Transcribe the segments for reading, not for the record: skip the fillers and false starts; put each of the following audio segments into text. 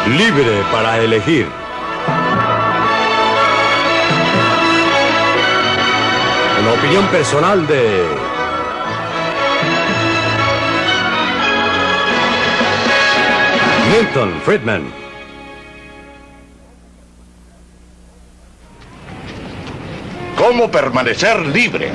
Libre para elegir. Una opinión personal de... Milton Friedman. ¿Cómo permanecer libre?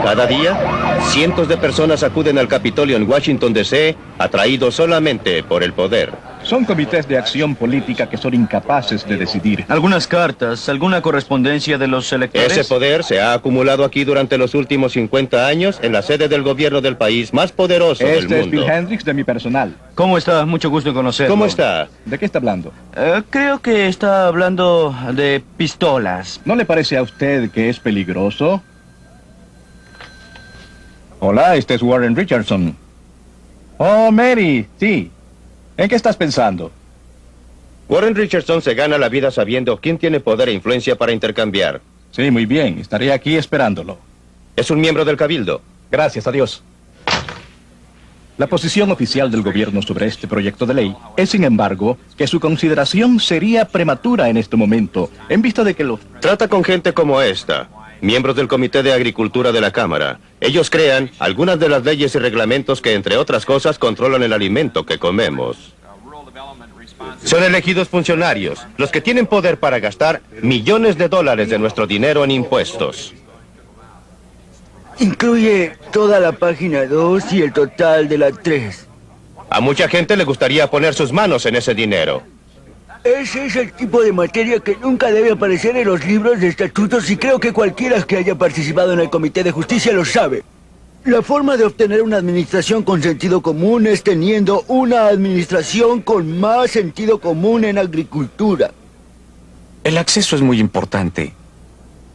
Cada día, cientos de personas acuden al Capitolio en Washington, D.C., atraídos solamente por el poder. Son comités de acción política que son incapaces de decidir. Algunas cartas, alguna correspondencia de los electores. Ese poder se ha acumulado aquí durante los últimos 50 años en la sede del gobierno del país más poderoso del mundo. Este es Bill Hendricks de mi personal. ¿Cómo está? Mucho gusto en conocerlo. ¿Cómo está? ¿De qué está hablando? Creo que está hablando de pistolas. ¿No le parece a usted que es peligroso? Hola, este es Warren Richardson. Oh, Mary, sí. ¿En qué estás pensando? Warren Richardson se gana la vida sabiendo quién tiene poder e influencia para intercambiar. Sí, muy bien. Estaré aquí esperándolo. Es un miembro del Cabildo. Gracias, adiós. La posición oficial del gobierno sobre este proyecto de ley es, sin embargo, que su consideración sería prematura en este momento, en vista de que los... Trata con gente como esta, miembros del Comité de Agricultura de la Cámara. Ellos crean algunas de las leyes y reglamentos que, entre otras cosas, controlan el alimento que comemos. Son elegidos funcionarios, los que tienen poder para gastar millones de dólares de nuestro dinero en impuestos. Incluye toda la página 2 y el total de la 3. A mucha gente le gustaría poner sus manos en ese dinero. Ese es el tipo de materia que nunca debe aparecer en los libros de estatutos y creo que cualquiera que haya participado en el Comité de Justicia lo sabe. La forma de obtener una administración con sentido común es teniendo una administración con más sentido común en agricultura. El acceso es muy importante.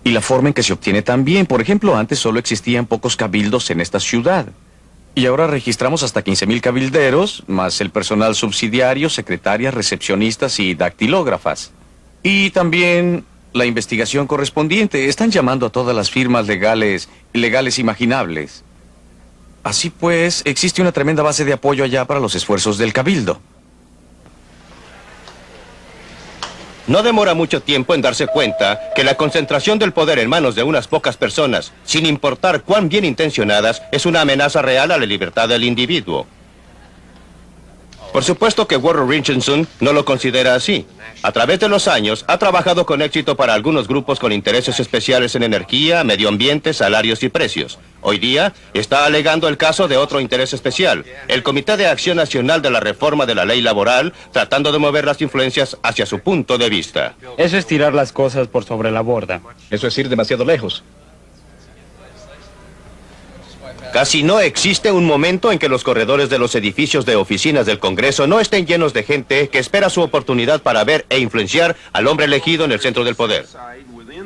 Y la forma en que se obtiene también. Por ejemplo, antes solo existían pocos cabildos en esta ciudad. Y ahora registramos hasta 15,000 cabilderos, más el personal subsidiario, secretarias, recepcionistas y dactilógrafas. Y también la investigación correspondiente. Están llamando a todas las firmas legales imaginables. Así pues, existe una tremenda base de apoyo allá para los esfuerzos del cabildo. No demora mucho tiempo en darse cuenta que la concentración del poder en manos de unas pocas personas, sin importar cuán bien intencionadas, es una amenaza real a la libertad del individuo. Por supuesto que Warren Richardson no lo considera así. A través de los años, ha trabajado con éxito para algunos grupos con intereses especiales en energía, medio ambiente, salarios y precios. Hoy día, está alegando el caso de otro interés especial, el Comité de Acción Nacional de la Reforma de la Ley Laboral, tratando de mover las influencias hacia su punto de vista. Eso es tirar las cosas por sobre la borda. Eso es ir demasiado lejos. Casi no existe un momento en que los corredores de los edificios de oficinas del Congreso no estén llenos de gente que espera su oportunidad para ver e influenciar al hombre elegido en el centro del poder.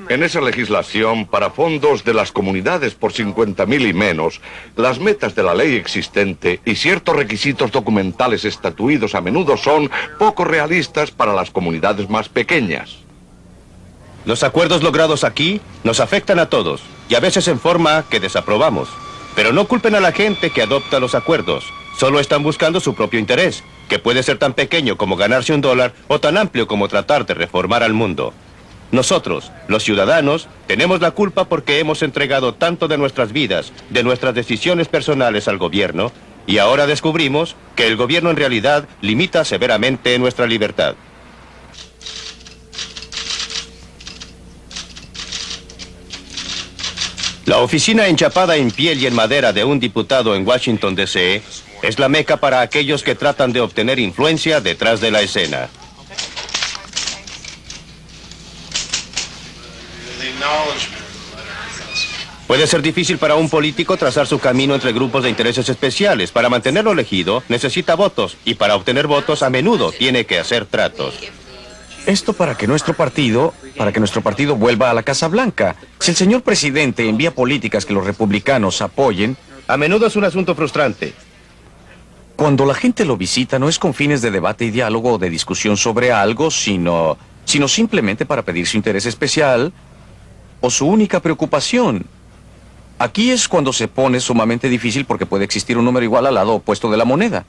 En esa legislación, para fondos de las comunidades por 50,000 y menos, las metas de la ley existente y ciertos requisitos documentales estatuidos a menudo son poco realistas para las comunidades más pequeñas. Los acuerdos logrados aquí nos afectan a todos, y a veces en forma que desaprobamos. Pero no culpen a la gente que adopta los acuerdos. Solo están buscando su propio interés, que puede ser tan pequeño como ganarse $1 o tan amplio como tratar de reformar al mundo. Nosotros, los ciudadanos, tenemos la culpa porque hemos entregado tanto de nuestras vidas, de nuestras decisiones personales al gobierno, y ahora descubrimos que el gobierno en realidad limita severamente nuestra libertad. La oficina enchapada en piel y en madera de un diputado en Washington, D.C. es la meca para aquellos que tratan de obtener influencia detrás de la escena. Puede ser difícil para un político trazar su camino entre grupos de intereses especiales. Para mantenerlo elegido, necesita votos, y para obtener votos a menudo tiene que hacer tratos. Esto para que nuestro partido vuelva a la Casa Blanca. Si el señor presidente envía políticas que los republicanos apoyen, a menudo es un asunto frustrante. Cuando la gente lo visita no es con fines de debate y diálogo o de discusión sobre algo, sino simplemente para pedir su interés especial o su única preocupación. Aquí es cuando se pone sumamente difícil porque puede existir un número igual al lado opuesto de la moneda.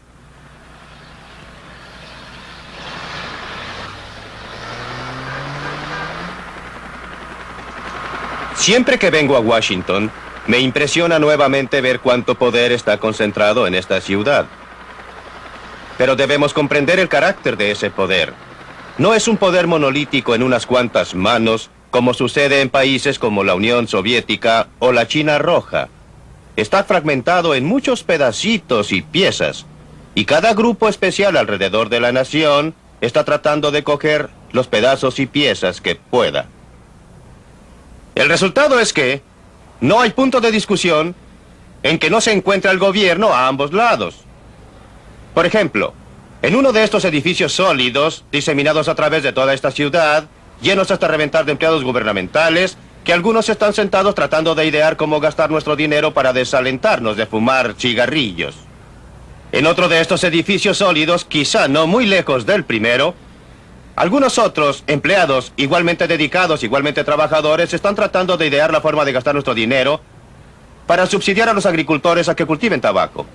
Siempre que vengo a Washington, me impresiona nuevamente ver cuánto poder está concentrado en esta ciudad. Pero debemos comprender el carácter de ese poder. No es un poder monolítico en unas cuantas manos, como sucede en países como la Unión Soviética o la China Roja. Está fragmentado en muchos pedacitos y piezas, y cada grupo especial alrededor de la nación está tratando de coger los pedazos y piezas que pueda. El resultado es que no hay punto de discusión en que no se encuentra el gobierno a ambos lados. Por ejemplo, en uno de estos edificios sólidos, diseminados a través de toda esta ciudad, llenos hasta reventar de empleados gubernamentales, que algunos están sentados tratando de idear cómo gastar nuestro dinero para desalentarnos de fumar cigarrillos. En otro de estos edificios sólidos, quizá no muy lejos del primero, algunos otros empleados igualmente dedicados, igualmente trabajadores, están tratando de idear la forma de gastar nuestro dinero para subsidiar a los agricultores a que cultiven tabaco.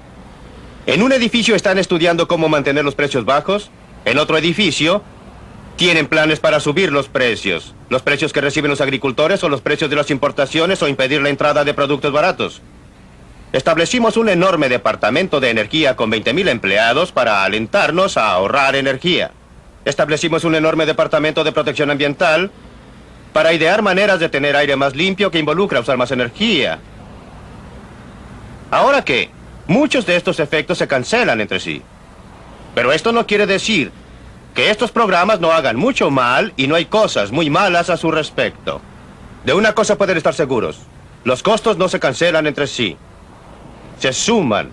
En un edificio están estudiando cómo mantener los precios bajos, en otro edificio tienen planes para subir los precios que reciben los agricultores o los precios de las importaciones o impedir la entrada de productos baratos. Establecimos un enorme departamento de energía con 20,000 empleados para alentarnos a ahorrar energía. Establecimos un enorme departamento de protección ambiental para idear maneras de tener aire más limpio que involucra usar más energía. Ahora que muchos de estos efectos se cancelan entre sí. Pero esto no quiere decir que estos programas no hagan mucho mal y no hay cosas muy malas a su respecto. De una cosa pueden estar seguros: los costos no se cancelan entre sí, se suman.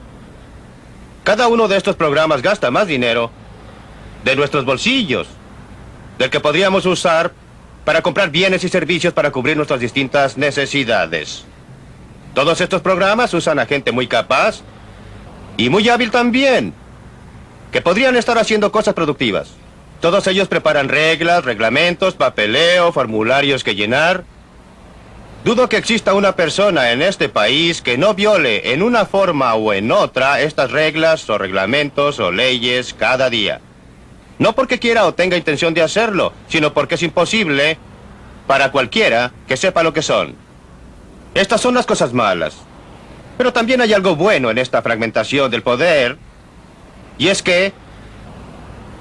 Cada uno de estos programas gasta más dinero de nuestros bolsillos, del que podríamos usar para comprar bienes y servicios para cubrir nuestras distintas necesidades. Todos estos programas usan a gente muy capaz y muy hábil también, que podrían estar haciendo cosas productivas. Todos ellos preparan reglas, reglamentos, papeleo, formularios que llenar. Dudo que exista una persona en este país que no viole en una forma o en otra estas reglas o reglamentos o leyes cada día. No porque quiera o tenga intención de hacerlo, sino porque es imposible para cualquiera que sepa lo que son. Estas son las cosas malas. Pero también hay algo bueno en esta fragmentación del poder, y es que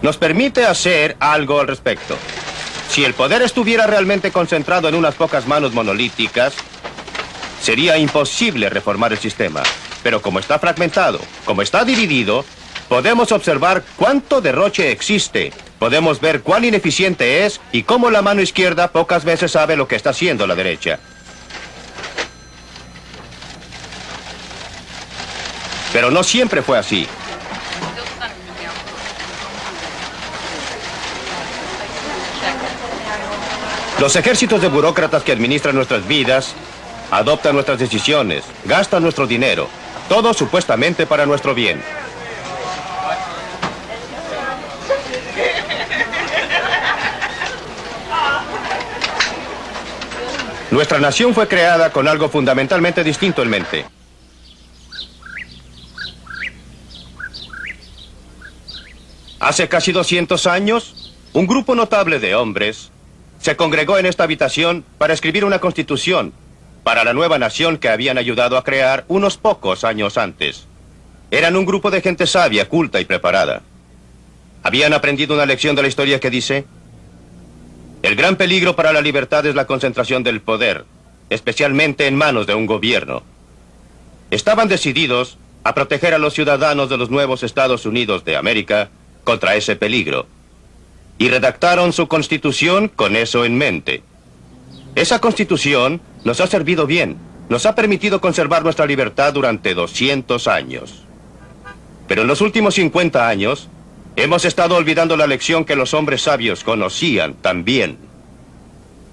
nos permite hacer algo al respecto. Si el poder estuviera realmente concentrado en unas pocas manos monolíticas, sería imposible reformar el sistema. Pero como está fragmentado, como está dividido, podemos observar cuánto derroche existe. Podemos ver cuán ineficiente es y cómo la mano izquierda pocas veces sabe lo que está haciendo la derecha. Pero no siempre fue así. Los ejércitos de burócratas que administran nuestras vidas adoptan nuestras decisiones, gastan nuestro dinero, todo supuestamente para nuestro bien. Nuestra nación fue creada con algo fundamentalmente distinto en mente. Hace casi 200 años, un grupo notable de hombres se congregó en esta habitación para escribir una constitución para la nueva nación que habían ayudado a crear unos pocos años antes. Eran un grupo de gente sabia, culta y preparada. Habían aprendido una lección de la historia que dice: el gran peligro para la libertad es la concentración del poder, especialmente en manos de un gobierno. Estaban decididos a proteger a los ciudadanos de los nuevos Estados Unidos de América contra ese peligro. Y redactaron su constitución con eso en mente. Esa constitución nos ha servido bien, nos ha permitido conservar nuestra libertad durante 200 años. Pero en los últimos 50 años, hemos estado olvidando la lección que los hombres sabios conocían también.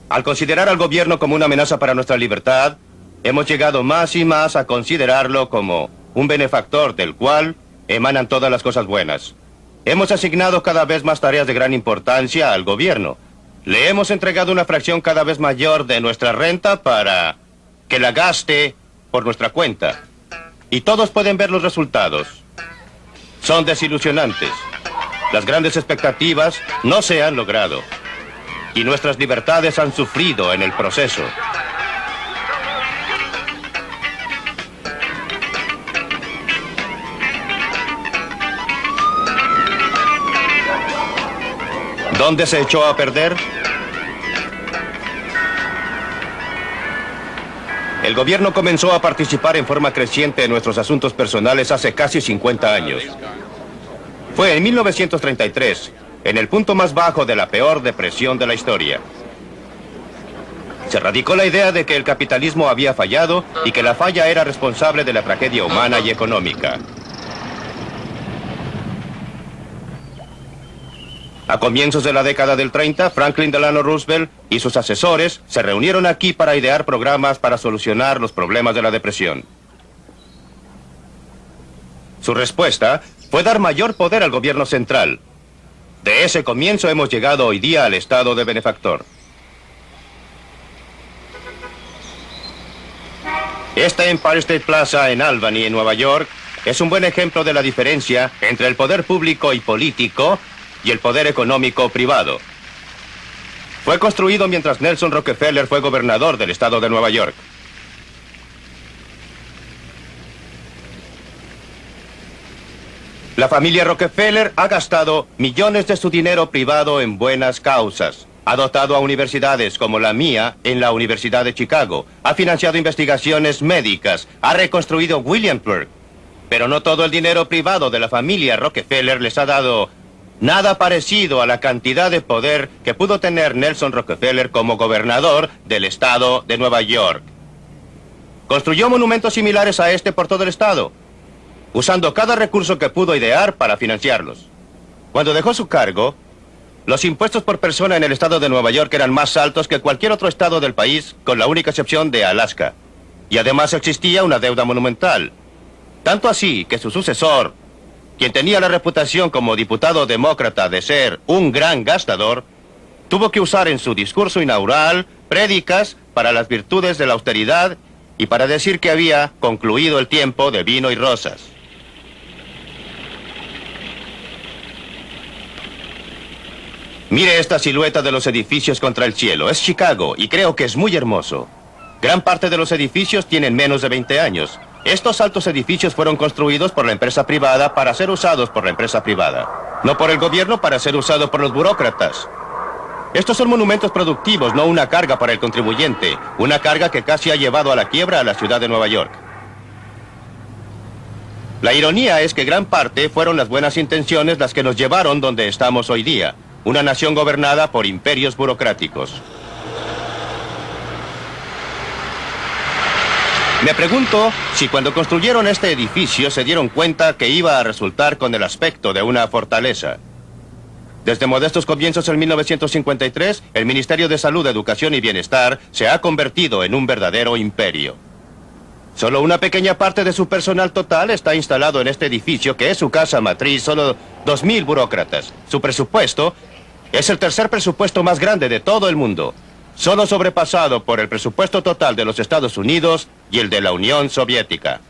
Al considerar al gobierno como una amenaza para nuestra libertad, hemos llegado más y más a considerarlo como un benefactor del cual emanan todas las cosas buenas. Hemos asignado cada vez más tareas de gran importancia al gobierno. Le hemos entregado una fracción cada vez mayor de nuestra renta para que la gaste por nuestra cuenta. Y todos pueden ver los resultados. Son desilusionantes. Las grandes expectativas no se han logrado. Y nuestras libertades han sufrido en el proceso. ¿Dónde se echó a perder? El gobierno comenzó a participar en forma creciente en nuestros asuntos personales hace casi 50 años. Fue en 1933, en el punto más bajo de la peor depresión de la historia. Se radicó la idea de que el capitalismo había fallado y que la falla era responsable de la tragedia humana y económica. A comienzos de la década del 30, Franklin Delano Roosevelt y sus asesores se reunieron aquí para idear programas para solucionar los problemas de la depresión. Su respuesta fue dar mayor poder al gobierno central. De ese comienzo hemos llegado hoy día al estado de benefactor. Esta Empire State Plaza en Albany, en Nueva York, es un buen ejemplo de la diferencia entre el poder público y político y el poder económico privado. Fue construido mientras Nelson Rockefeller fue gobernador del estado de Nueva York. La familia Rockefeller ha gastado millones de su dinero privado en buenas causas. Ha dotado a universidades como la mía en la Universidad de Chicago. Ha financiado investigaciones médicas. Ha reconstruido Williamsburg. Pero no todo el dinero privado de la familia Rockefeller les ha dado nada parecido a la cantidad de poder que pudo tener Nelson Rockefeller como gobernador del estado de Nueva York. Construyó monumentos similares a este por todo el estado, usando cada recurso que pudo idear para financiarlos. Cuando dejó su cargo, los impuestos por persona en el estado de Nueva York eran más altos que cualquier otro estado del país, con la única excepción de Alaska. Y además existía una deuda monumental. Tanto así que su sucesor, quien tenía la reputación como diputado demócrata de ser un gran gastador, tuvo que usar en su discurso inaugural prédicas para las virtudes de la austeridad y para decir que había concluido el tiempo de vino y rosas. Mire esta silueta de los edificios contra el cielo. Es Chicago y creo que es muy hermoso. Gran parte de los edificios tienen menos de 20 años. Estos altos edificios fueron construidos por la empresa privada para ser usados por la empresa privada. No por el gobierno para ser usados por los burócratas. Estos son monumentos productivos, no una carga para el contribuyente. Una carga que casi ha llevado a la quiebra a la ciudad de Nueva York. La ironía es que gran parte fueron las buenas intenciones las que nos llevaron donde estamos hoy día. Una nación gobernada por imperios burocráticos. Me pregunto si cuando construyeron este edificio se dieron cuenta que iba a resultar con el aspecto de una fortaleza. Desde modestos comienzos en 1953, el Ministerio de Salud, Educación y Bienestar se ha convertido en un verdadero imperio. Solo una pequeña parte de su personal total está instalado en este edificio, que es su casa matriz, solo 2.000 burócratas. Su presupuesto es el tercer presupuesto más grande de todo el mundo, solo sobrepasado por el presupuesto total de los Estados Unidos y el de la Unión Soviética.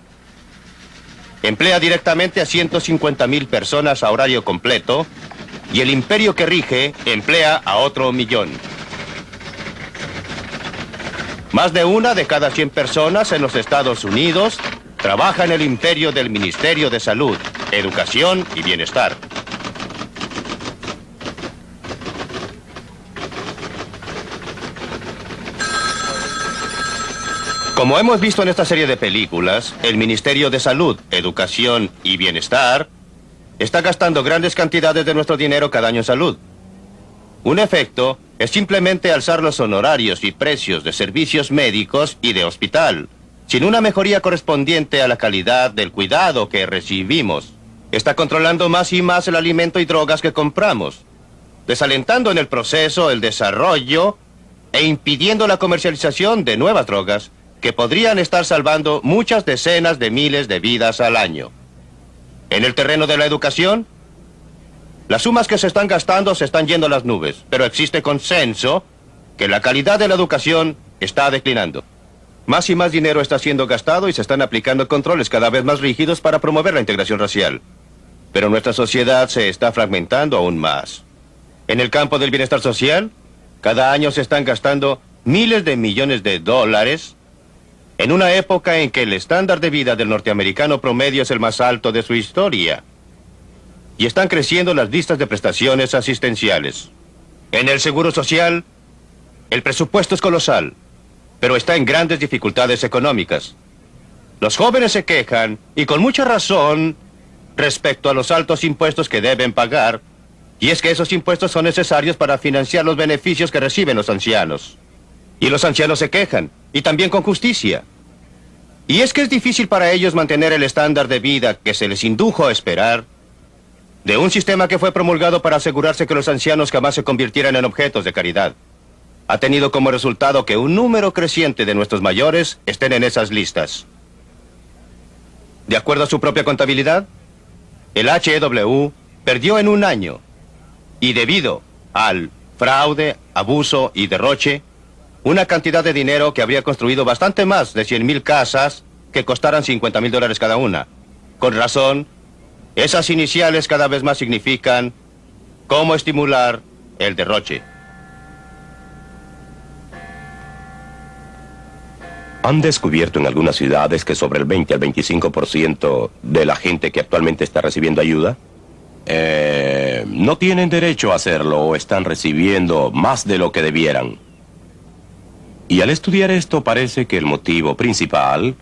Emplea directamente a 150.000 personas a horario completo y el imperio que rige emplea a otro 1.000.000. Más de una de cada 100 personas en los Estados Unidos trabaja en el imperio del Ministerio de Salud, Educación y Bienestar. Como hemos visto en esta serie de películas, el Ministerio de Salud, Educación y Bienestar está gastando grandes cantidades de nuestro dinero cada año en salud. Un efecto es simplemente alzar los honorarios y precios de servicios médicos y de hospital, sin una mejoría correspondiente a la calidad del cuidado que recibimos. Está controlando más y más el alimento y drogas que compramos, desalentando en el proceso el desarrollo e impidiendo la comercialización de nuevas drogas que podrían estar salvando muchas decenas de miles de vidas al año. En el terreno de la educación, las sumas que se están gastando se están yendo a las nubes, pero existe consenso que la calidad de la educación está declinando. Más y más dinero está siendo gastado y se están aplicando controles cada vez más rígidos para promover la integración racial. Pero nuestra sociedad se está fragmentando aún más. En el campo del bienestar social, cada año se están gastando miles de millones de dólares en una época en que el estándar de vida del norteamericano promedio es el más alto de su historia. Y están creciendo las listas de prestaciones asistenciales. En el Seguro Social, el presupuesto es colosal, pero está en grandes dificultades económicas. Los jóvenes se quejan, y con mucha razón, respecto a los altos impuestos que deben pagar, y es que esos impuestos son necesarios para financiar los beneficios que reciben los ancianos. Y los ancianos se quejan, y también con justicia. Y es que es difícil para ellos mantener el estándar de vida que se les indujo a esperar de un sistema que fue promulgado para asegurarse que los ancianos jamás se convirtieran en objetos de caridad. Ha tenido como resultado que un número creciente de nuestros mayores estén en esas listas. De acuerdo a su propia contabilidad, el HEW perdió en un año, y debido al fraude, abuso y derroche, una cantidad de dinero que habría construido bastante más de 100,000 casas que costaran $50,000 cada una. Con razón, esas iniciales cada vez más significan cómo estimular el derroche. ¿Han descubierto en algunas ciudades que sobre el 20 al 25% de la gente que actualmente está recibiendo ayuda no tienen derecho a hacerlo o están recibiendo más de lo que debieran? Y al estudiar esto parece que el motivo principal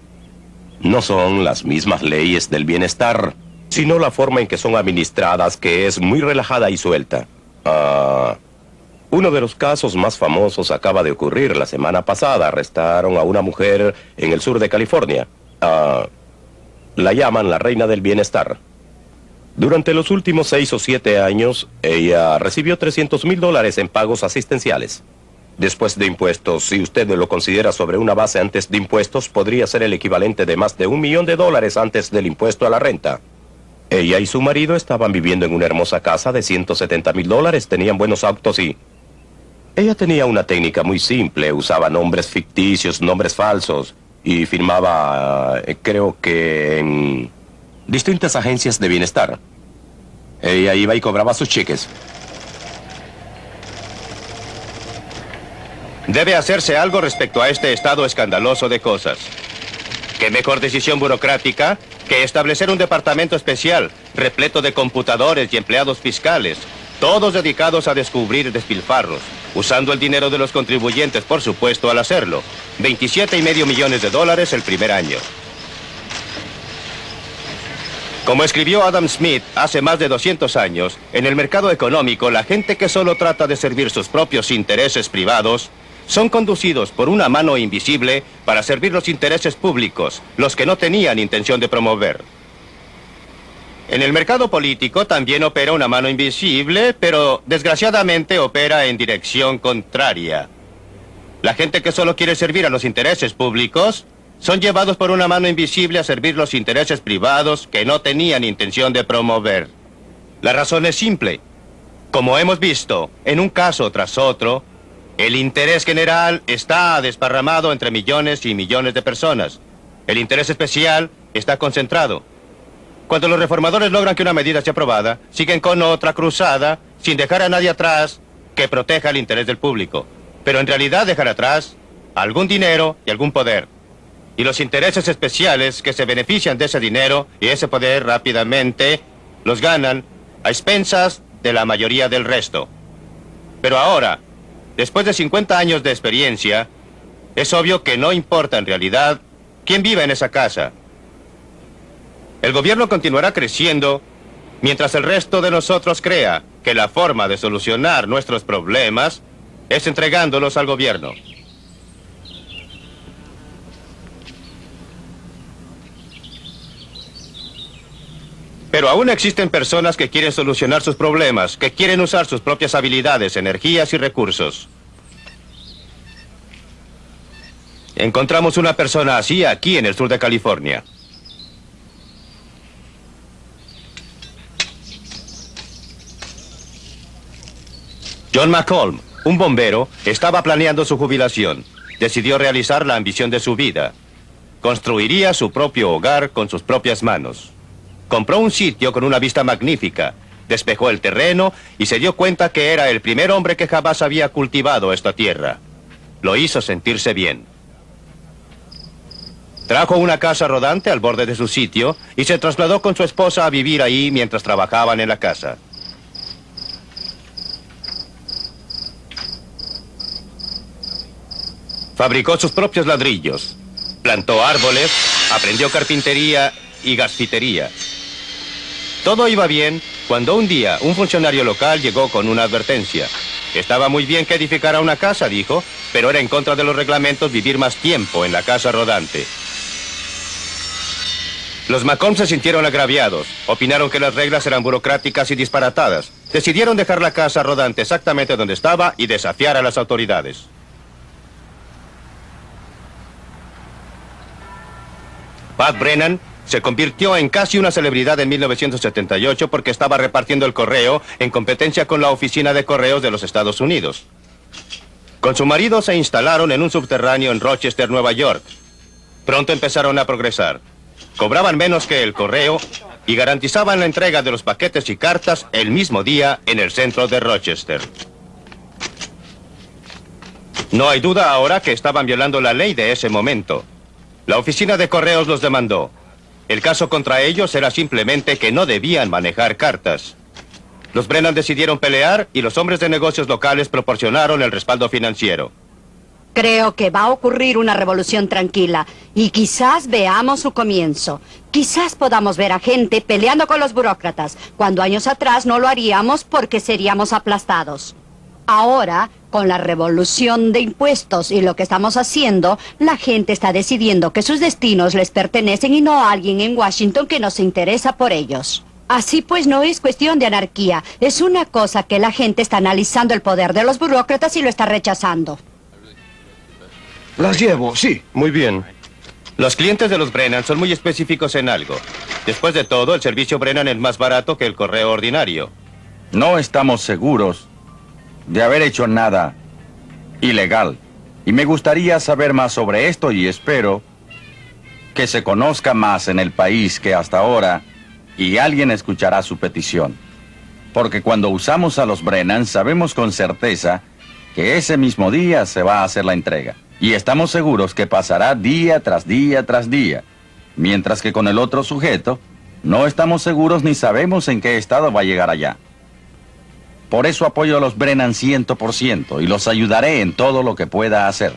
no son las mismas leyes del bienestar, sino la forma en que son administradas, que es muy relajada y suelta. Uno de los casos más famosos acaba de ocurrir la semana pasada. Arrestaron a una mujer en el sur de California. La llaman la reina del bienestar. Durante los últimos 6 o 7 años, ella recibió $300,000 en pagos asistenciales. Después de impuestos, si usted lo considera sobre una base antes de impuestos, podría ser el equivalente de más de $1 millón antes del impuesto a la renta. Ella y su marido estaban viviendo en una hermosa casa de $170,000, tenían buenos autos y... Ella tenía una técnica muy simple, usaba nombres ficticios, nombres falsos, y firmaba, creo que en distintas agencias de bienestar. Ella iba y cobraba sus cheques. Debe hacerse algo respecto a este estado escandaloso de cosas. ¿Qué mejor decisión burocrática que establecer un departamento especial, repleto de computadores y empleados fiscales, todos dedicados a descubrir despilfarros, usando el dinero de los contribuyentes, por supuesto, al hacerlo? $27,5 millones el primer año. Como escribió Adam Smith hace más de 200 años, en el mercado económico, la gente que solo trata de servir sus propios intereses privados son conducidos por una mano invisible para servir los intereses públicos, los que no tenían intención de promover. En el mercado político también opera una mano invisible, pero desgraciadamente opera en dirección contraria. La gente que solo quiere servir a los intereses públicos son llevados por una mano invisible a servir los intereses privados que no tenían intención de promover. La razón es simple. Como hemos visto, en un caso tras otro, el interés general está desparramado entre millones y millones de personas. El interés especial está concentrado. Cuando los reformadores logran que una medida sea aprobada, siguen con otra cruzada, sin dejar a nadie atrás que proteja el interés del público. Pero en realidad dejan atrás algún dinero y algún poder. Y los intereses especiales que se benefician de ese dinero y ese poder rápidamente los ganan a expensas de la mayoría del resto. Pero ahora, después de 50 años de experiencia, es obvio que no importa en realidad quién viva en esa casa. El gobierno continuará creciendo mientras el resto de nosotros crea que la forma de solucionar nuestros problemas es entregándolos al gobierno. Pero aún existen personas que quieren solucionar sus problemas, que quieren usar sus propias habilidades, energías y recursos. Encontramos una persona así aquí en el sur de California. John McColm, un bombero, estaba planeando su jubilación. Decidió realizar la ambición de su vida. Construiría su propio hogar con sus propias manos. Compró un sitio con una vista magnífica, despejó el terreno y se dio cuenta que era el primer hombre que jamás había cultivado esta tierra. Lo hizo sentirse bien. Trajo una casa rodante al borde de su sitio y se trasladó con su esposa a vivir ahí mientras trabajaban en la casa. Fabricó sus propios ladrillos, plantó árboles, aprendió carpintería y gasfitería. Todo iba bien cuando un día un funcionario local llegó con una advertencia. Estaba muy bien que edificara una casa, dijo, pero era en contra de los reglamentos vivir más tiempo en la casa rodante. Los Macomb se sintieron agraviados, opinaron que las reglas eran burocráticas y disparatadas. Decidieron dejar la casa rodante exactamente donde estaba y desafiar a las autoridades. Pat Brennan se convirtió en casi una celebridad en 1978 porque estaba repartiendo el correo en competencia con la Oficina de Correos de los Estados Unidos. Con su marido se instalaron en un subterráneo en Rochester, Nueva York. Pronto empezaron a progresar. Cobraban menos que el correo y garantizaban la entrega de los paquetes y cartas el mismo día en el centro de Rochester. No hay duda ahora que estaban violando la ley de ese momento. La oficina de correos los demandó. El caso contra ellos era simplemente que no debían manejar cartas. Los Brennan decidieron pelear y los hombres de negocios locales proporcionaron el respaldo financiero. Creo que va a ocurrir una revolución tranquila y quizás veamos su comienzo. Quizás podamos ver a gente peleando con los burócratas, cuando años atrás no lo haríamos porque seríamos aplastados. Ahora, con la revolución de impuestos y lo que estamos haciendo, la gente está decidiendo que sus destinos les pertenecen y no a alguien en Washington que no se interesa por ellos. Así pues, no es cuestión de anarquía. Es una cosa que la gente está analizando el poder de los burócratas y lo está rechazando. Las llevo, sí. Muy bien. Los clientes de los Brennan son muy específicos en algo. Después de todo, el servicio Brennan es más barato que el correo ordinario. No estamos seguros de haber hecho nada ilegal. Y me gustaría saber más sobre esto y espero que se conozca más en el país que hasta ahora y alguien escuchará su petición. Porque cuando usamos a los Brennan sabemos con certeza que ese mismo día se va a hacer la entrega. Y estamos seguros que pasará día tras día tras día. Mientras que con el otro sujeto, no estamos seguros ni sabemos en qué estado va a llegar allá. Por eso apoyo a los Brennan 100% y los ayudaré en todo lo que pueda hacer.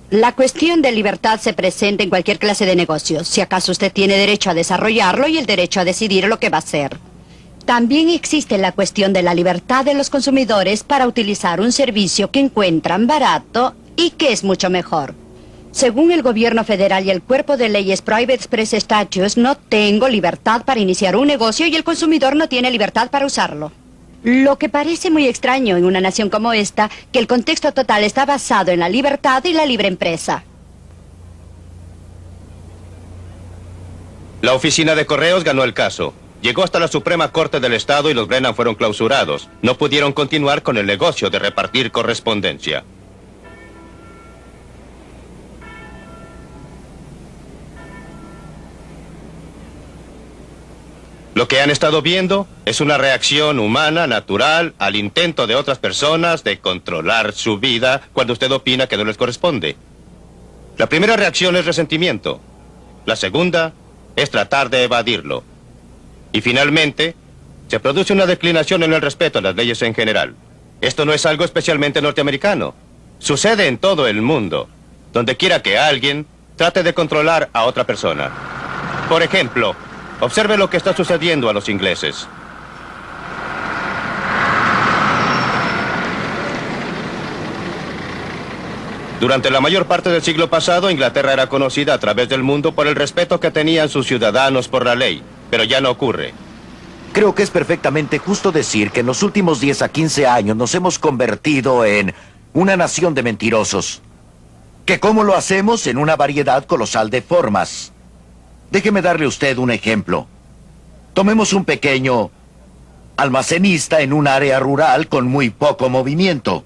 La cuestión de libertad se presenta en cualquier clase de negocio. Si acaso usted tiene derecho a desarrollarlo y el derecho a decidir lo que va a hacer. También existe la cuestión de la libertad de los consumidores para utilizar un servicio que encuentran barato y que es mucho mejor. Según el gobierno federal y el cuerpo de leyes Private Express Statutes, no tengo libertad para iniciar un negocio y el consumidor no tiene libertad para usarlo. Lo que parece muy extraño en una nación como esta, que el contexto total está basado en la libertad y la libre empresa. La oficina de correos ganó el caso. Llegó hasta la Suprema Corte del Estado y los Brennan fueron clausurados. No pudieron continuar con el negocio de repartir correspondencia. Lo que han estado viendo es una reacción humana, natural, al intento de otras personas de controlar su vida cuando usted opina que no les corresponde. La primera reacción es resentimiento. La segunda es tratar de evadirlo. Y finalmente, se produce una declinación en el respeto a las leyes en general. Esto no es algo especialmente norteamericano. Sucede en todo el mundo, donde quiera que alguien trate de controlar a otra persona. Por ejemplo, observe lo que está sucediendo a los ingleses. Durante la mayor parte del siglo pasado, Inglaterra era conocida a través del mundo por el respeto que tenían sus ciudadanos por la ley. Pero ya no ocurre. Creo que es perfectamente justo decir que en los últimos 10 a 15 años nos hemos convertido en una nación de mentirosos. ¿Que cómo lo hacemos? En una variedad colosal de formas. Déjeme darle a usted un ejemplo. Tomemos un pequeño almacenista en un área rural con muy poco movimiento.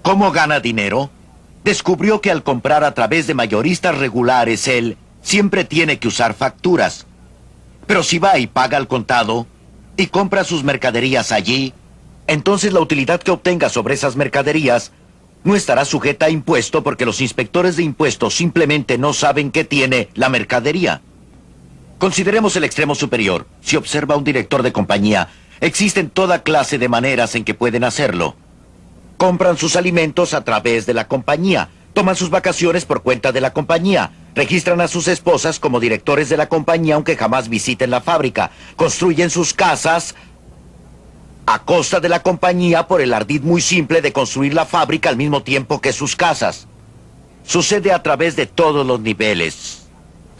¿Cómo gana dinero? Descubrió que al comprar a través de mayoristas regulares, él siempre tiene que usar facturas. Pero si va y paga al contado y compra sus mercaderías allí, entonces la utilidad que obtenga sobre esas mercaderías no estará sujeta a impuesto porque los inspectores de impuestos simplemente no saben qué tiene la mercadería. Consideremos el extremo superior. Si observa a un director de compañía, existen toda clase de maneras en que pueden hacerlo. Compran sus alimentos a través de la compañía. Toman sus vacaciones por cuenta de la compañía. Registran a sus esposas como directores de la compañía aunque jamás visiten la fábrica. Construyen sus casas a costa de la compañía por el ardid muy simple de construir la fábrica al mismo tiempo que sus casas. Sucede a través de todos los niveles.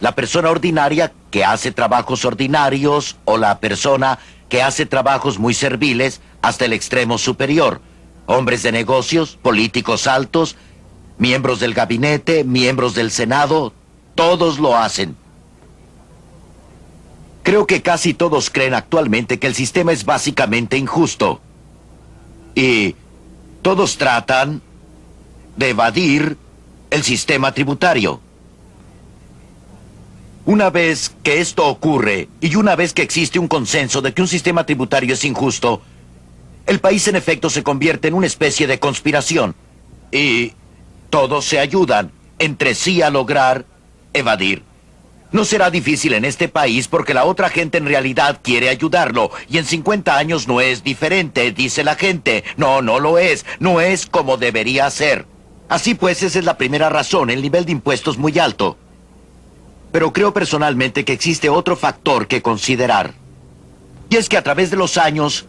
La persona ordinaria que hace trabajos ordinarios o la persona que hace trabajos muy serviles hasta el extremo superior. Hombres de negocios, políticos altos, miembros del gabinete, miembros del Senado, todos lo hacen. Creo que casi todos creen actualmente que el sistema es básicamente injusto. Y todos tratan de evadir el sistema tributario. Una vez que esto ocurre, y una vez que existe un consenso de que un sistema tributario es injusto, el país en efecto se convierte en una especie de conspiración. Y todos se ayudan entre sí a lograr evadir. No será difícil en este país porque la otra gente en realidad quiere ayudarlo. Y en 50 años no es diferente, dice la gente. No, no lo es. No es como debería ser. Así pues, esa es la primera razón, el nivel de impuestos muy alto. Pero creo personalmente que existe otro factor que considerar. Y es que a través de los años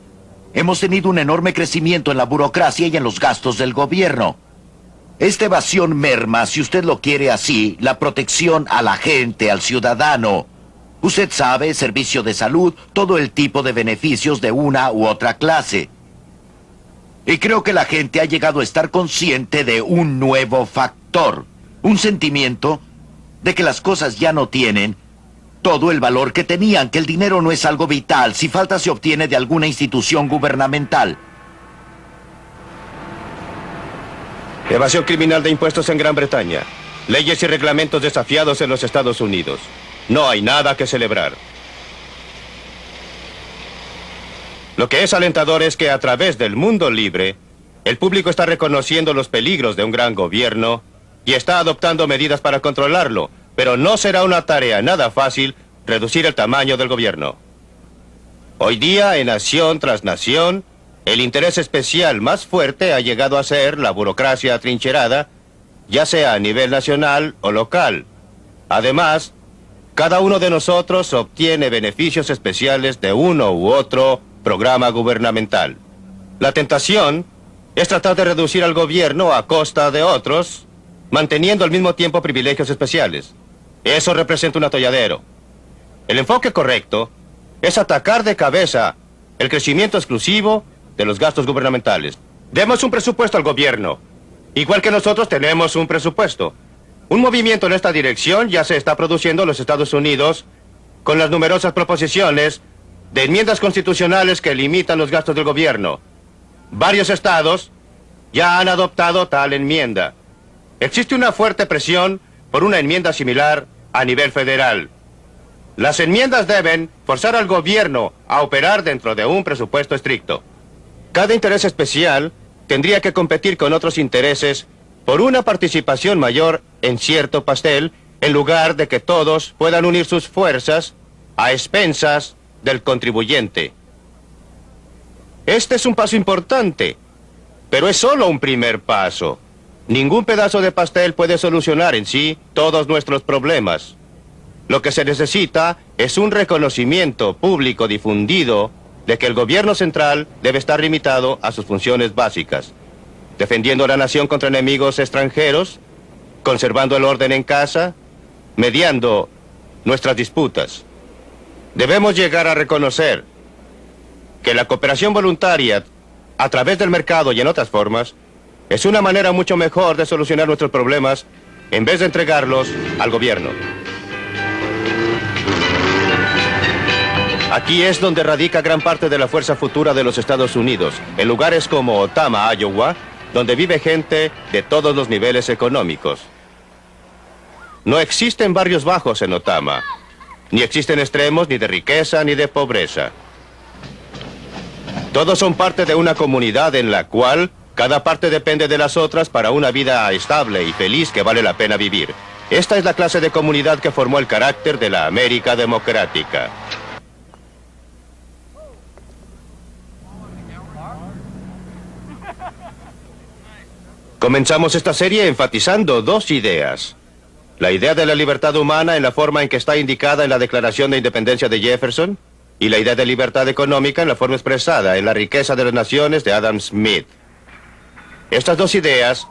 hemos tenido un enorme crecimiento en la burocracia y en los gastos del gobierno. Esta evasión merma, si usted lo quiere así, la protección a la gente, al ciudadano. Usted sabe, servicio de salud, todo el tipo de beneficios de una u otra clase. Y creo que la gente ha llegado a estar consciente de un nuevo factor. Un sentimiento de que las cosas ya no tienen todo el valor que tenían, que el dinero no es algo vital, si falta se obtiene de alguna institución gubernamental. Evasión criminal de impuestos en Gran Bretaña. Leyes y reglamentos desafiados en los Estados Unidos. No hay nada que celebrar. Lo que es alentador es que a través del mundo libre, el público está reconociendo los peligros de un gran gobierno y está adoptando medidas para controlarlo, pero no será una tarea nada fácil reducir el tamaño del gobierno. Hoy día, en nación tras nación, el interés especial más fuerte ha llegado a ser la burocracia atrincherada, ya sea a nivel nacional o local. Además, cada uno de nosotros obtiene beneficios especiales de uno u otro programa gubernamental. La tentación es tratar de reducir al gobierno a costa de otros, manteniendo al mismo tiempo privilegios especiales. Eso representa un atolladero. El enfoque correcto es atacar de cabeza el crecimiento exclusivo de los gastos gubernamentales. Demos un presupuesto al gobierno, igual que nosotros tenemos un presupuesto. Un movimiento en esta dirección ya se está produciendo en los Estados Unidos con las numerosas proposiciones de enmiendas constitucionales que limitan los gastos del gobierno. Varios estados ya han adoptado tal enmienda. Existe una fuerte presión por una enmienda similar a nivel federal. Las enmiendas deben forzar al gobierno a operar dentro de un presupuesto estricto. Cada interés especial tendría que competir con otros intereses por una participación mayor en cierto pastel, en lugar de que todos puedan unir sus fuerzas a expensas del contribuyente. Este es un paso importante, pero es solo un primer paso. Ningún pedazo de pastel puede solucionar en sí todos nuestros problemas. Lo que se necesita es un reconocimiento público difundido de que el gobierno central debe estar limitado a sus funciones básicas, defendiendo a la nación contra enemigos extranjeros, conservando el orden en casa, mediando nuestras disputas. Debemos llegar a reconocer que la cooperación voluntaria a través del mercado y en otras formas es una manera mucho mejor de solucionar nuestros problemas en vez de entregarlos al gobierno. Aquí es donde radica gran parte de la fuerza futura de los Estados Unidos, en lugares como Otama, Iowa, donde vive gente de todos los niveles económicos. No existen barrios bajos en Otama, ni existen extremos ni de riqueza ni de pobreza. Todos son parte de una comunidad en la cual cada parte depende de las otras para una vida estable y feliz que vale la pena vivir. Esta es la clase de comunidad que formó el carácter de la América democrática. Comenzamos esta serie enfatizando dos ideas. La idea de la libertad humana en la forma en que está indicada en la Declaración de Independencia de Jefferson y la idea de libertad económica en la forma expresada en la riqueza de las naciones de Adam Smith. Estas dos ideas,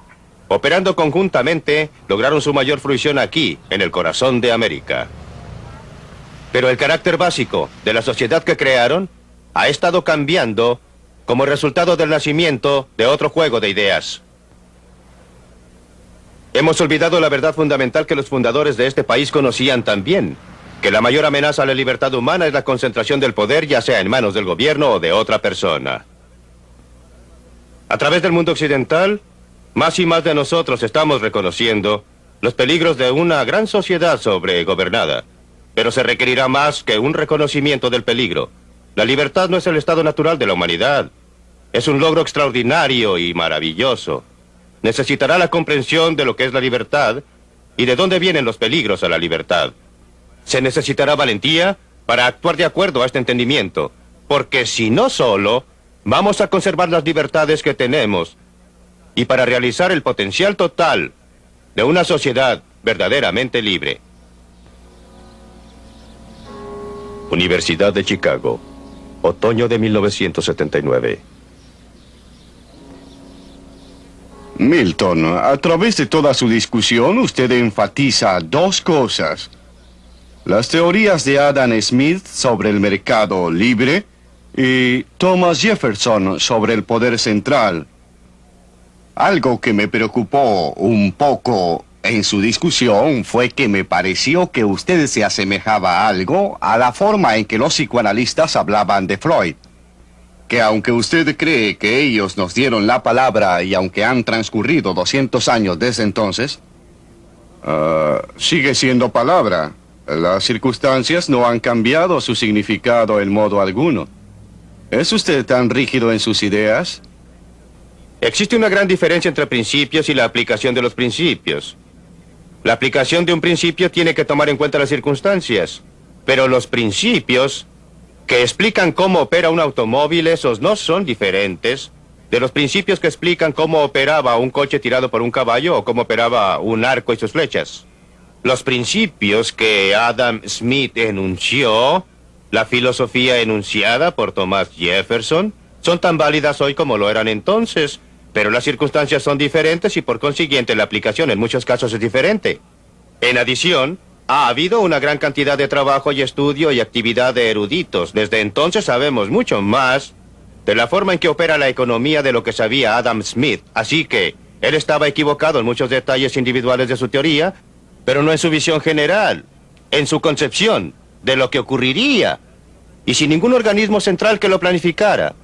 operando conjuntamente, lograron su mayor fruición aquí, en el corazón de América. Pero el carácter básico de la sociedad que crearon ha estado cambiando como resultado del nacimiento de otro juego de ideas. Hemos olvidado la verdad fundamental que los fundadores de este país conocían también, que la mayor amenaza a la libertad humana es la concentración del poder, ya sea en manos del gobierno o de otra persona. A través del mundo occidental, más y más de nosotros estamos reconociendo los peligros de una gran sociedad sobregobernada, pero se requerirá más que un reconocimiento del peligro. La libertad no es el estado natural de la humanidad, es un logro extraordinario y maravilloso. Necesitará la comprensión de lo que es la libertad y de dónde vienen los peligros a la libertad. Se necesitará valentía para actuar de acuerdo a este entendimiento, porque si no solo, vamos a conservar las libertades que tenemos y para realizar el potencial total de una sociedad verdaderamente libre. Universidad de Chicago, otoño de 1979. Milton, a través de toda su discusión, usted enfatiza dos cosas. Las teorías de Adam Smith sobre el mercado libre y Thomas Jefferson sobre el poder central. Algo que me preocupó un poco en su discusión fue que me pareció que usted se asemejaba algo a la forma en que los psicoanalistas hablaban de Freud. Que aunque usted cree que ellos nos dieron la palabra y aunque han transcurrido 200 años desde entonces, sigue siendo palabra. Las circunstancias no han cambiado su significado en modo alguno. ¿Es usted tan rígido en sus ideas? Existe una gran diferencia entre principios y la aplicación de los principios. La aplicación de un principio tiene que tomar en cuenta las circunstancias, pero los principios que explican cómo opera un automóvil, esos no son diferentes de los principios que explican cómo operaba un coche tirado por un caballo o cómo operaba un arco y sus flechas. Los principios que Adam Smith enunció, la filosofía enunciada por Thomas Jefferson, son tan válidas hoy como lo eran entonces, pero las circunstancias son diferentes y por consiguiente la aplicación en muchos casos es diferente. En adición, ha habido una gran cantidad de trabajo y estudio y actividad de eruditos. Desde entonces sabemos mucho más de la forma en que opera la economía de lo que sabía Adam Smith. Así que él estaba equivocado en muchos detalles individuales de su teoría, pero no en su visión general, en su concepción de lo que ocurriría, y sin ningún organismo central que lo planificara.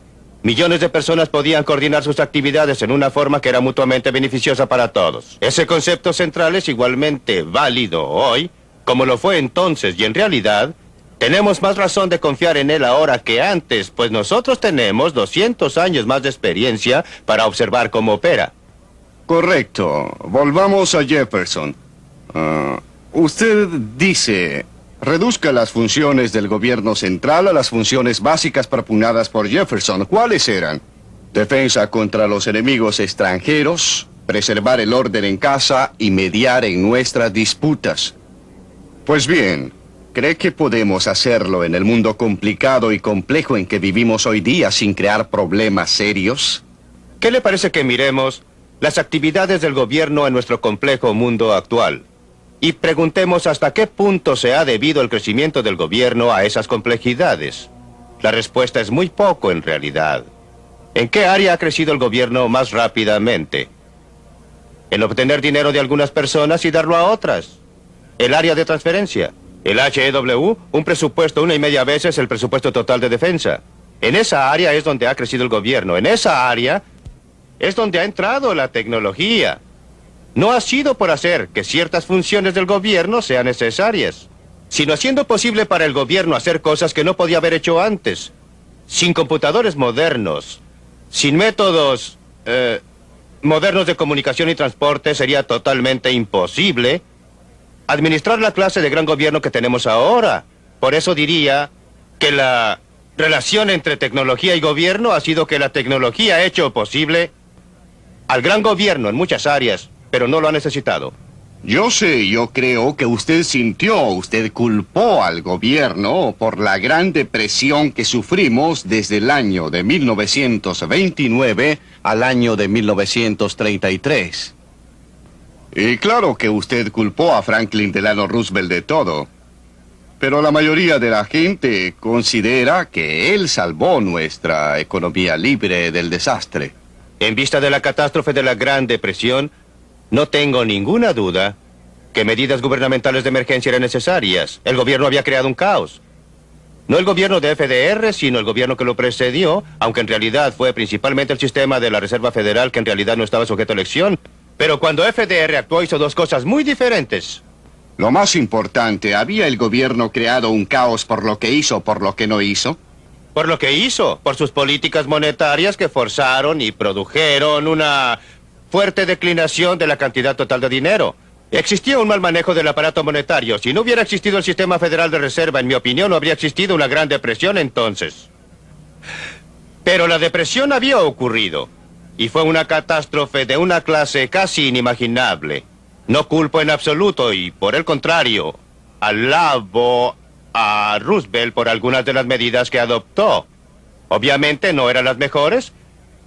Millones de personas podían coordinar sus actividades en una forma que era mutuamente beneficiosa para todos. Ese concepto central es igualmente válido hoy, como lo fue entonces, y en realidad, tenemos más razón de confiar en él ahora que antes, pues nosotros tenemos 200 años más de experiencia para observar cómo opera. Correcto. Volvamos a Jefferson. Usted dice, reduzca las funciones del gobierno central a las funciones básicas propugnadas por Jefferson. ¿Cuáles eran? Defensa contra los enemigos extranjeros, preservar el orden en casa y mediar en nuestras disputas. Pues bien, ¿cree que podemos hacerlo en el mundo complicado y complejo en que vivimos hoy día sin crear problemas serios? ¿Qué le parece que miremos las actividades del gobierno en nuestro complejo mundo actual y preguntemos hasta qué punto se ha debido el crecimiento del gobierno a esas complejidades? La respuesta es muy poco en realidad. ¿En qué área ha crecido el gobierno más rápidamente? En obtener dinero de algunas personas y darlo a otras. El área de transferencia. El HEW, un presupuesto 1,5 veces el presupuesto total de defensa. En esa área es donde ha crecido el gobierno. En esa área es donde ha entrado la tecnología. No ha sido por hacer que ciertas funciones del gobierno sean necesarias, sino haciendo posible para el gobierno hacer cosas que no podía haber hecho antes. Sin computadores modernos, sin métodos modernos de comunicación y transporte, sería totalmente imposible administrar la clase de gran gobierno que tenemos ahora. Por eso diría que la relación entre tecnología y gobierno ha sido que la tecnología ha hecho posible al gran gobierno en muchas áreas, pero no lo ha necesitado. Yo creo que usted culpó al gobierno por la gran depresión que sufrimos desde el año de 1929 al año de 1933. Y claro que usted culpó a Franklin Delano Roosevelt de todo. Pero la mayoría de la gente considera que él salvó nuestra economía libre del desastre. En vista de la catástrofe de la Gran Depresión, no tengo ninguna duda que medidas gubernamentales de emergencia eran necesarias. El gobierno había creado un caos. No el gobierno de FDR, sino el gobierno que lo precedió, aunque en realidad fue principalmente el sistema de la Reserva Federal que en realidad no estaba sujeto a elección. Pero cuando FDR actuó hizo dos cosas muy diferentes. Lo más importante, ¿había el gobierno creado un caos por lo que hizo o por lo que no hizo? Por lo que hizo, por sus políticas monetarias que forzaron y produjeron una fuerte declinación de la cantidad total de dinero. Existía un mal manejo del aparato monetario. Si no hubiera existido el sistema federal de reserva, en mi opinión, no habría existido una gran depresión entonces. Pero la depresión había ocurrido. Y fue una catástrofe de una clase casi inimaginable. No culpo en absoluto y, por el contrario, alabo a Roosevelt por algunas de las medidas que adoptó. Obviamente no eran las mejores,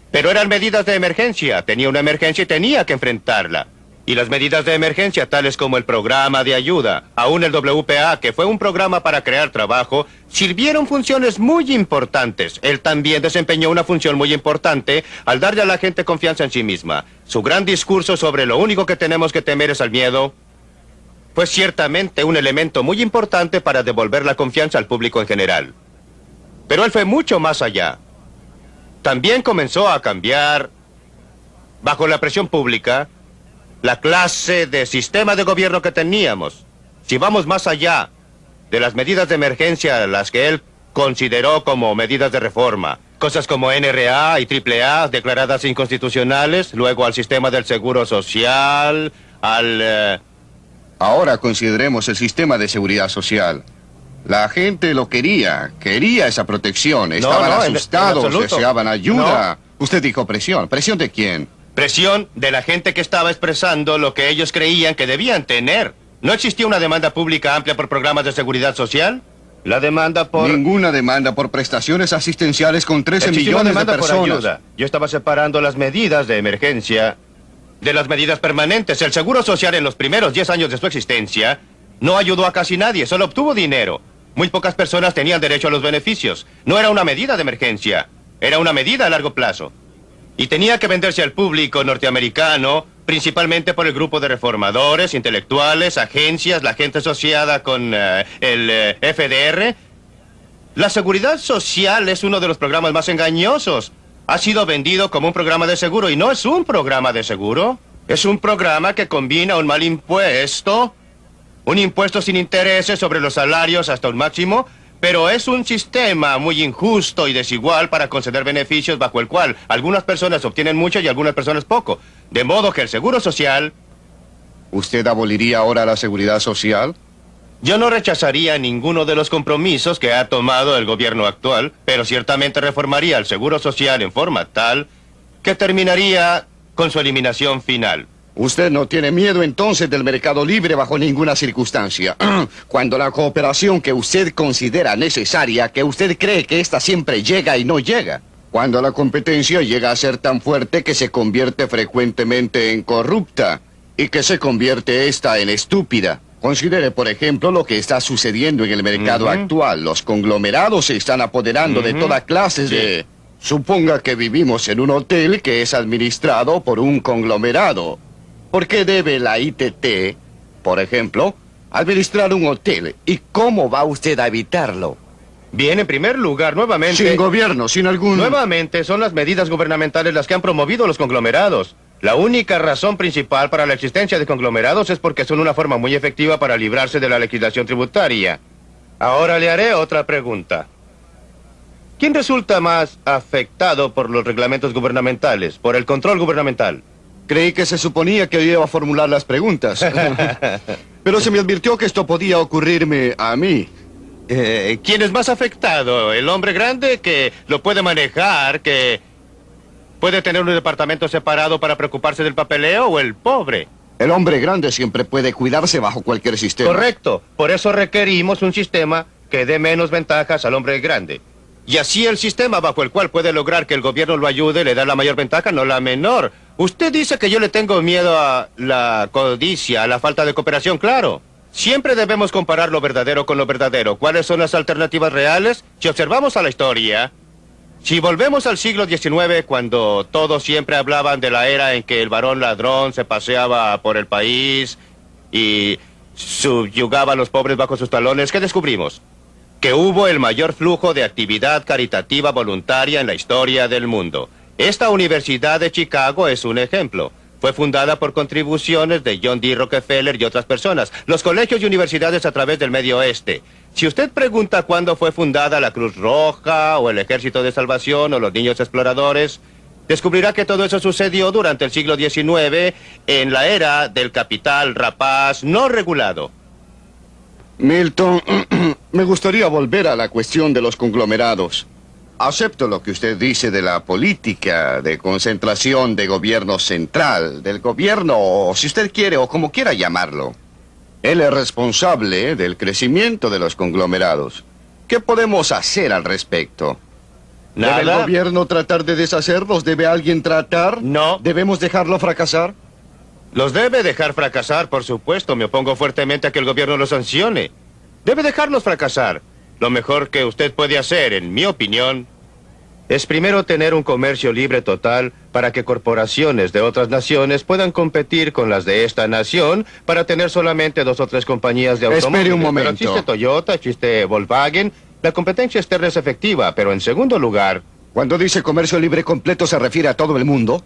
pero eran medidas de emergencia. Tenía una emergencia y tenía que enfrentarla. Y las medidas de emergencia, tales como el programa de ayuda, aún el WPA, que fue un programa para crear trabajo, sirvieron funciones muy importantes. Él también desempeñó una función muy importante al darle a la gente confianza en sí misma. Su gran discurso sobre lo único que tenemos que temer es al miedo fue ciertamente un elemento muy importante para devolver la confianza al público en general. Pero él fue mucho más allá. También comenzó a cambiar, bajo la presión pública, la clase de sistema de gobierno que teníamos. Si vamos más allá de las medidas de emergencia, las que él consideró como medidas de reforma, cosas como NRA y AAA declaradas inconstitucionales, luego al sistema del seguro social, Ahora consideremos el sistema de seguridad social. La gente lo quería esa protección, estaban asustados, deseaban ayuda. No. Usted dijo presión. ¿Presión de quién? Presión de la gente que estaba expresando lo que ellos creían que debían tener. ¿No existía una demanda pública amplia por programas de seguridad social? La demanda por... Ninguna demanda por prestaciones asistenciales con 13 millones de personas. Por ayuda. Yo estaba separando las medidas de emergencia de las medidas permanentes. El Seguro Social en los primeros 10 años de su existencia no ayudó a casi nadie, solo obtuvo dinero. Muy pocas personas tenían derecho a los beneficios. No era una medida de emergencia, era una medida a largo plazo. Y tenía que venderse al público norteamericano, principalmente por el grupo de reformadores, intelectuales, agencias, la gente asociada con el FDR. La seguridad social es uno de los programas más engañosos. Ha sido vendido como un programa de seguro y no es un programa de seguro. Es un programa que combina un mal impuesto, un impuesto sin intereses sobre los salarios hasta un máximo, pero es un sistema muy injusto y desigual para conceder beneficios bajo el cual algunas personas obtienen mucho y algunas personas poco. De modo que el Seguro Social... ¿Usted aboliría ahora la seguridad social? Yo no rechazaría ninguno de los compromisos que ha tomado el gobierno actual, pero ciertamente reformaría el Seguro Social en forma tal que terminaría con su eliminación final. Usted no tiene miedo entonces del mercado libre bajo ninguna circunstancia. Cuando la cooperación que usted considera necesaria, que usted cree que ésta siempre llega y no llega. Cuando la competencia llega a ser tan fuerte que se convierte frecuentemente en corrupta y que se convierte esta en estúpida. Considere, por ejemplo, lo que está sucediendo en el mercado actual. Los conglomerados se están apoderando de toda clase de... Suponga que vivimos en un hotel que es administrado por un conglomerado. ¿Por qué debe la ITT, por ejemplo, administrar un hotel? ¿Y cómo va usted a evitarlo? Bien, en primer lugar, nuevamente... Sin gobierno, sin algún... Nuevamente, son las medidas gubernamentales las que han promovido los conglomerados. La única razón principal para la existencia de conglomerados es porque son una forma muy efectiva para librarse de la legislación tributaria. Ahora le haré otra pregunta. ¿Quién resulta más afectado por los reglamentos gubernamentales, por el control gubernamental? Creí que se suponía que iba a formular las preguntas. Pero se me advirtió que esto podía ocurrirme a mí. ¿Quién es más afectado? ¿El hombre grande que lo puede manejar, que Puede tener un departamento separado para preocuparse del papeleo o el pobre. El hombre grande siempre puede cuidarse bajo cualquier sistema. Correcto. Por eso requerimos un sistema que dé menos ventajas al hombre grande. Y así el sistema bajo el cual puede lograr que el gobierno lo ayude le da la mayor ventaja, no la menor. Usted dice que yo le tengo miedo a la codicia, a la falta de cooperación, claro. Siempre debemos comparar lo verdadero con lo verdadero. ¿Cuáles son las alternativas reales? Si observamos a la historia, si volvemos al siglo XIX, cuando todos siempre hablaban de la era en que el varón ladrón se paseaba por el país y subyugaba a los pobres bajo sus talones, ¿qué descubrimos? Que hubo el mayor flujo de actividad caritativa voluntaria en la historia del mundo. Esta Universidad de Chicago es un ejemplo. Fue fundada por contribuciones de John D. Rockefeller y otras personas. Los colegios y universidades a través del Medio Oeste. Si usted pregunta cuándo fue fundada la Cruz Roja, o el Ejército de Salvación, o los Niños Exploradores, descubrirá que todo eso sucedió durante el siglo XIX, en la era del capital rapaz no regulado. Milton, me gustaría volver a la cuestión de los conglomerados. Acepto lo que usted dice de la política de concentración de gobierno central, del gobierno, o si usted quiere, o como quiera llamarlo. Él es responsable del crecimiento de los conglomerados. ¿Qué podemos hacer al respecto? Nada. ¿Debe el gobierno tratar de deshacerlos? ¿Debe alguien tratar? No. ¿Debemos dejarlo fracasar? Los debe dejar fracasar, por supuesto. Me opongo fuertemente a que el gobierno los sancione. Debe dejarlos fracasar. Lo mejor que usted puede hacer, en mi opinión, es primero tener un comercio libre total para que corporaciones de otras naciones puedan competir con las de esta nación para tener solamente 2 o 3 compañías de automóviles. Espere un momento. Pero existe Toyota, existe Volkswagen. La competencia externa es efectiva, pero en segundo lugar... Cuando dice comercio libre completo, ¿se refiere a todo el mundo?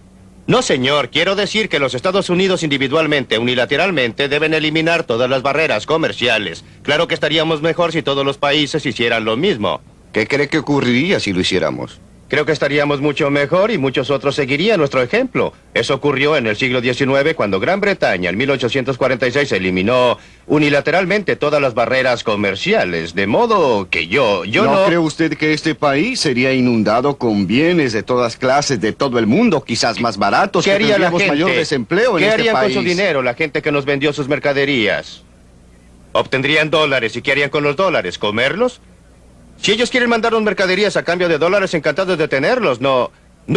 No, señor. Quiero decir que los Estados Unidos individualmente, unilateralmente, deben eliminar todas las barreras comerciales. Claro que estaríamos mejor si todos los países hicieran lo mismo. ¿Qué cree que ocurriría si lo hiciéramos? Creo que estaríamos mucho mejor y muchos otros seguirían nuestro ejemplo. Eso ocurrió en el siglo XIX cuando Gran Bretaña en 1846 eliminó unilateralmente todas las barreras comerciales. De modo que yo no... ¿No cree usted que este país sería inundado con bienes de todas clases de todo el mundo, quizás más baratos? ¿Qué haría la gente? Mayor desempleo en ¿Qué este harían país? con su dinero la gente que nos vendió sus mercaderías? Obtendrían dólares. ¿Y qué harían con los dólares? ¿Comerlos? Si ellos quieren mandarnos mercaderías a cambio de dólares, encantados de tenerlos. No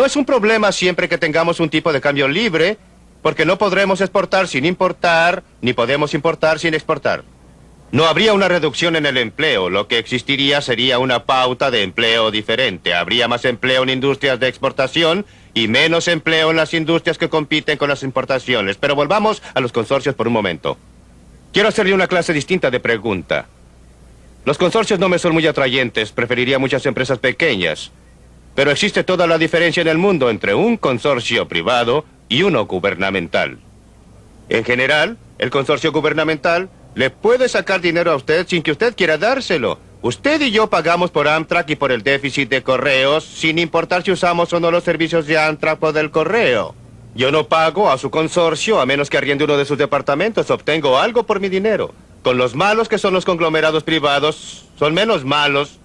es un problema siempre que tengamos un tipo de cambio libre, porque no podremos exportar sin importar, ni podemos importar sin exportar. No habría una reducción en el empleo. Lo que existiría sería una pauta de empleo diferente. Habría más empleo en industrias de exportación y menos empleo en las industrias que compiten con las importaciones. Pero volvamos a los consorcios por un momento. Quiero hacerle una clase distinta de pregunta. Los consorcios no me son muy atrayentes, preferiría muchas empresas pequeñas. Pero existe toda la diferencia en el mundo entre un consorcio privado y uno gubernamental. En general, el consorcio gubernamental le puede sacar dinero a usted sin que usted quiera dárselo. Usted y yo pagamos por Amtrak y por el déficit de correos, sin importar si usamos o no los servicios de Amtrak o del correo. Yo no pago a su consorcio a menos que arriende uno de sus departamentos. Obtengo algo por mi dinero. Con los malos que son los conglomerados privados, son menos malos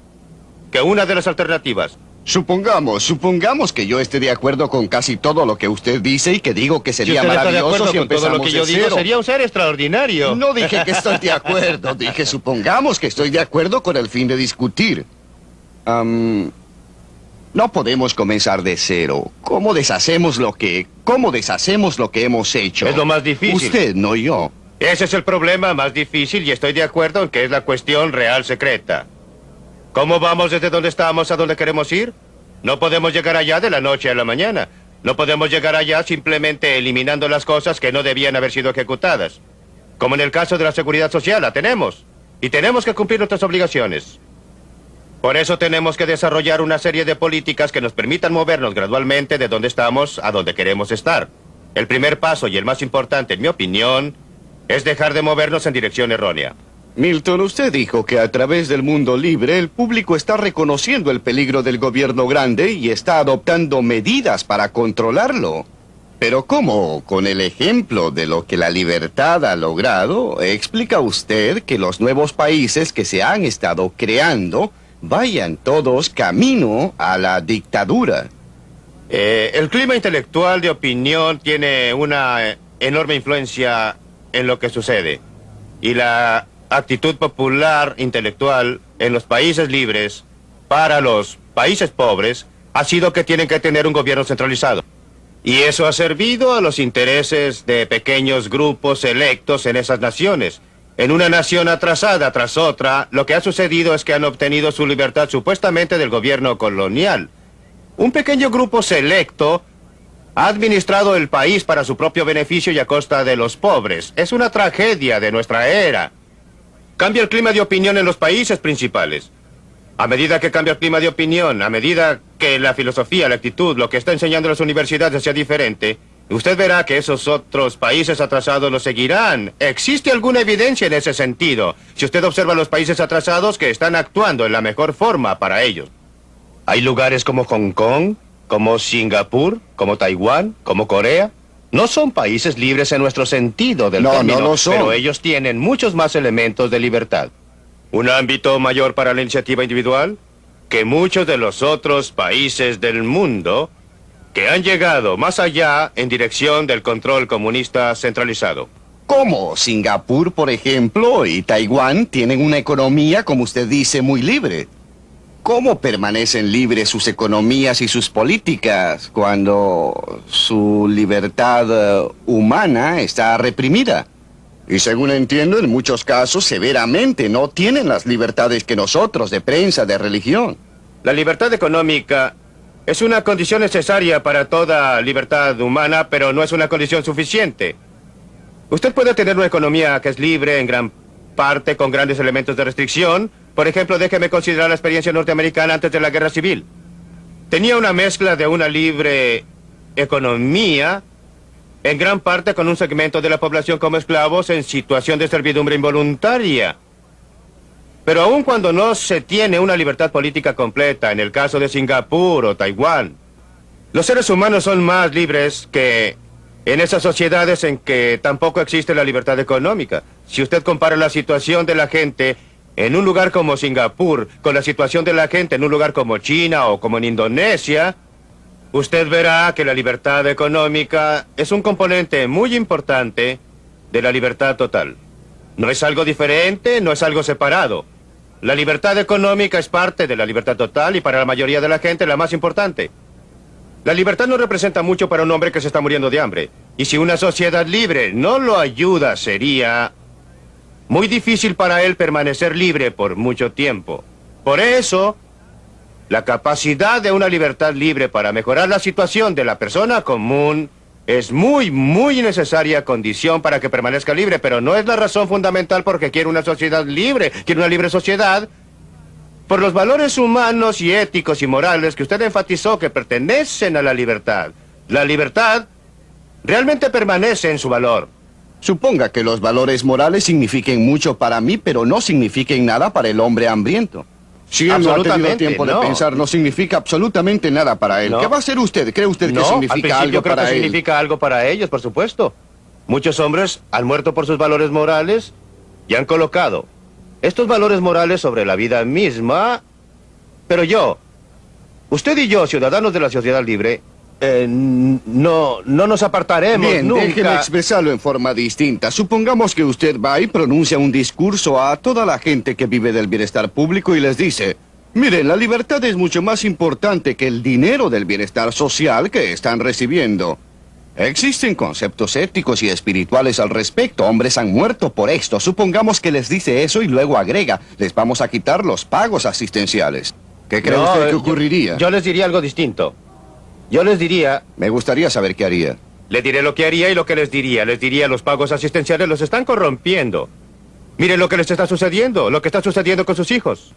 que una de las alternativas. Supongamos que yo esté de acuerdo con casi todo lo que usted dice y que digo que sería si usted maravilloso está de si acuerdo con todo lo que yo digo, sería un ser extraordinario. No dije que estoy de acuerdo, dije supongamos que estoy de acuerdo con el fin de discutir. No podemos comenzar de cero. ¿Cómo deshacemos lo que hemos hecho? Es lo más difícil. Usted, no yo. Ese es el problema más difícil y estoy de acuerdo en que es la cuestión real secreta. ¿Cómo vamos desde donde estamos a donde queremos ir? No podemos llegar allá de la noche a la mañana. No podemos llegar allá simplemente eliminando las cosas que no debían haber sido ejecutadas. Como en el caso de la seguridad social, la tenemos. Y tenemos que cumplir nuestras obligaciones. Por eso tenemos que desarrollar una serie de políticas que nos permitan movernos gradualmente de donde estamos a donde queremos estar. El primer paso y el más importante, en mi opinión, es dejar de movernos en dirección errónea. Milton, usted dijo que a través del mundo libre el público está reconociendo el peligro del gobierno grande y está adoptando medidas para controlarlo. Pero ¿cómo? Con el ejemplo de lo que la libertad ha logrado, ¿explica usted que los nuevos países que se han estado creando vayan todos camino a la dictadura? El clima intelectual de opinión tiene una enorme influencia en lo que sucede. Y la actitud popular intelectual en los países libres para los países pobres ha sido que tienen que tener un gobierno centralizado. Y eso ha servido a los intereses de pequeños grupos selectos en esas naciones. En una nación atrasada tras otra, lo que ha sucedido es que han obtenido su libertad supuestamente del gobierno colonial. Un pequeño grupo selecto ha administrado el país para su propio beneficio y a costa de los pobres. Es una tragedia de nuestra era. Cambia el clima de opinión en los países principales. A medida que cambia el clima de opinión, a medida que la filosofía, la actitud, lo que está enseñando en las universidades sea diferente, usted verá que esos otros países atrasados lo seguirán. ¿Existe alguna evidencia en ese sentido? Si usted observa los países atrasados que están actuando en la mejor forma para ellos. Hay lugares como Hong Kong, como Singapur, como Taiwán, como Corea. No son países libres en nuestro sentido del término, no lo son. pero ellos tienen muchos más elementos de libertad. Un ámbito mayor para la iniciativa individual que muchos de los otros países del mundo que han llegado más allá en dirección del control comunista centralizado. ¿Cómo? Singapur, por ejemplo, y Taiwán tienen una economía, como usted dice, muy libre. ¿Cómo permanecen libres sus economías y sus políticas cuando su libertad humana está reprimida? Y según entiendo, en muchos casos, severamente, no tienen las libertades que nosotros, de prensa, de religión. La libertad económica es una condición necesaria para toda libertad humana, pero no es una condición suficiente. Usted puede tener una economía que es libre en gran parte con grandes elementos de restricción. Por ejemplo, déjeme considerar la experiencia norteamericana antes de la Guerra Civil. Tenía una mezcla de una libre economía, en gran parte con un segmento de la población como esclavos en situación de servidumbre involuntaria. Pero aun cuando no se tiene una libertad política completa, en el caso de Singapur o Taiwán, los seres humanos son más libres que en esas sociedades en que tampoco existe la libertad económica. Si usted compara la situación de la gente en un lugar como Singapur con la situación de la gente en un lugar como China o como en Indonesia, usted verá que la libertad económica es un componente muy importante de la libertad total. No es algo diferente, no es algo separado. La libertad económica es parte de la libertad total y para la mayoría de la gente la más importante. La libertad no representa mucho para un hombre que se está muriendo de hambre. Y si una sociedad libre no lo ayuda, sería muy difícil para él permanecer libre por mucho tiempo. Por eso, la capacidad de una libertad libre para mejorar la situación de la persona común es muy necesaria condición para que permanezca libre, pero no es la razón fundamental porque quiere una sociedad libre, quiere una libre sociedad por los valores humanos y éticos y morales que usted enfatizó que pertenecen a la libertad. La libertad realmente permanece en su valor. Suponga que los valores morales signifiquen mucho para mí, pero no signifiquen nada para el hombre hambriento. Si él no ha tenido tiempo de pensar, no significa absolutamente nada para él. No. ¿Qué va a hacer usted? ¿Cree usted que No, significa algo creo para que él? significa algo para ellos, por supuesto. Muchos hombres han muerto por sus valores morales y han colocado estos valores morales sobre la vida misma. Pero usted y yo, ciudadanos de la sociedad libre, no nos apartaremos Bien, nunca. déjeme expresarlo en forma distinta. Supongamos que usted va y pronuncia un discurso a toda la gente que vive del bienestar público y les dice: miren, la libertad es mucho más importante que el dinero del bienestar social que están recibiendo. Existen conceptos éticos y espirituales al respecto. Hombres han muerto por esto. Supongamos que les dice eso y luego agrega: les vamos a quitar los pagos asistenciales. ¿Qué cree usted que ocurriría? Yo les diría algo distinto. Yo les diría... Me gustaría saber qué haría. Le diré lo que haría y lo que les diría. Les diría: los pagos asistenciales los están corrompiendo. Miren lo que les está sucediendo, lo que está sucediendo con sus hijos.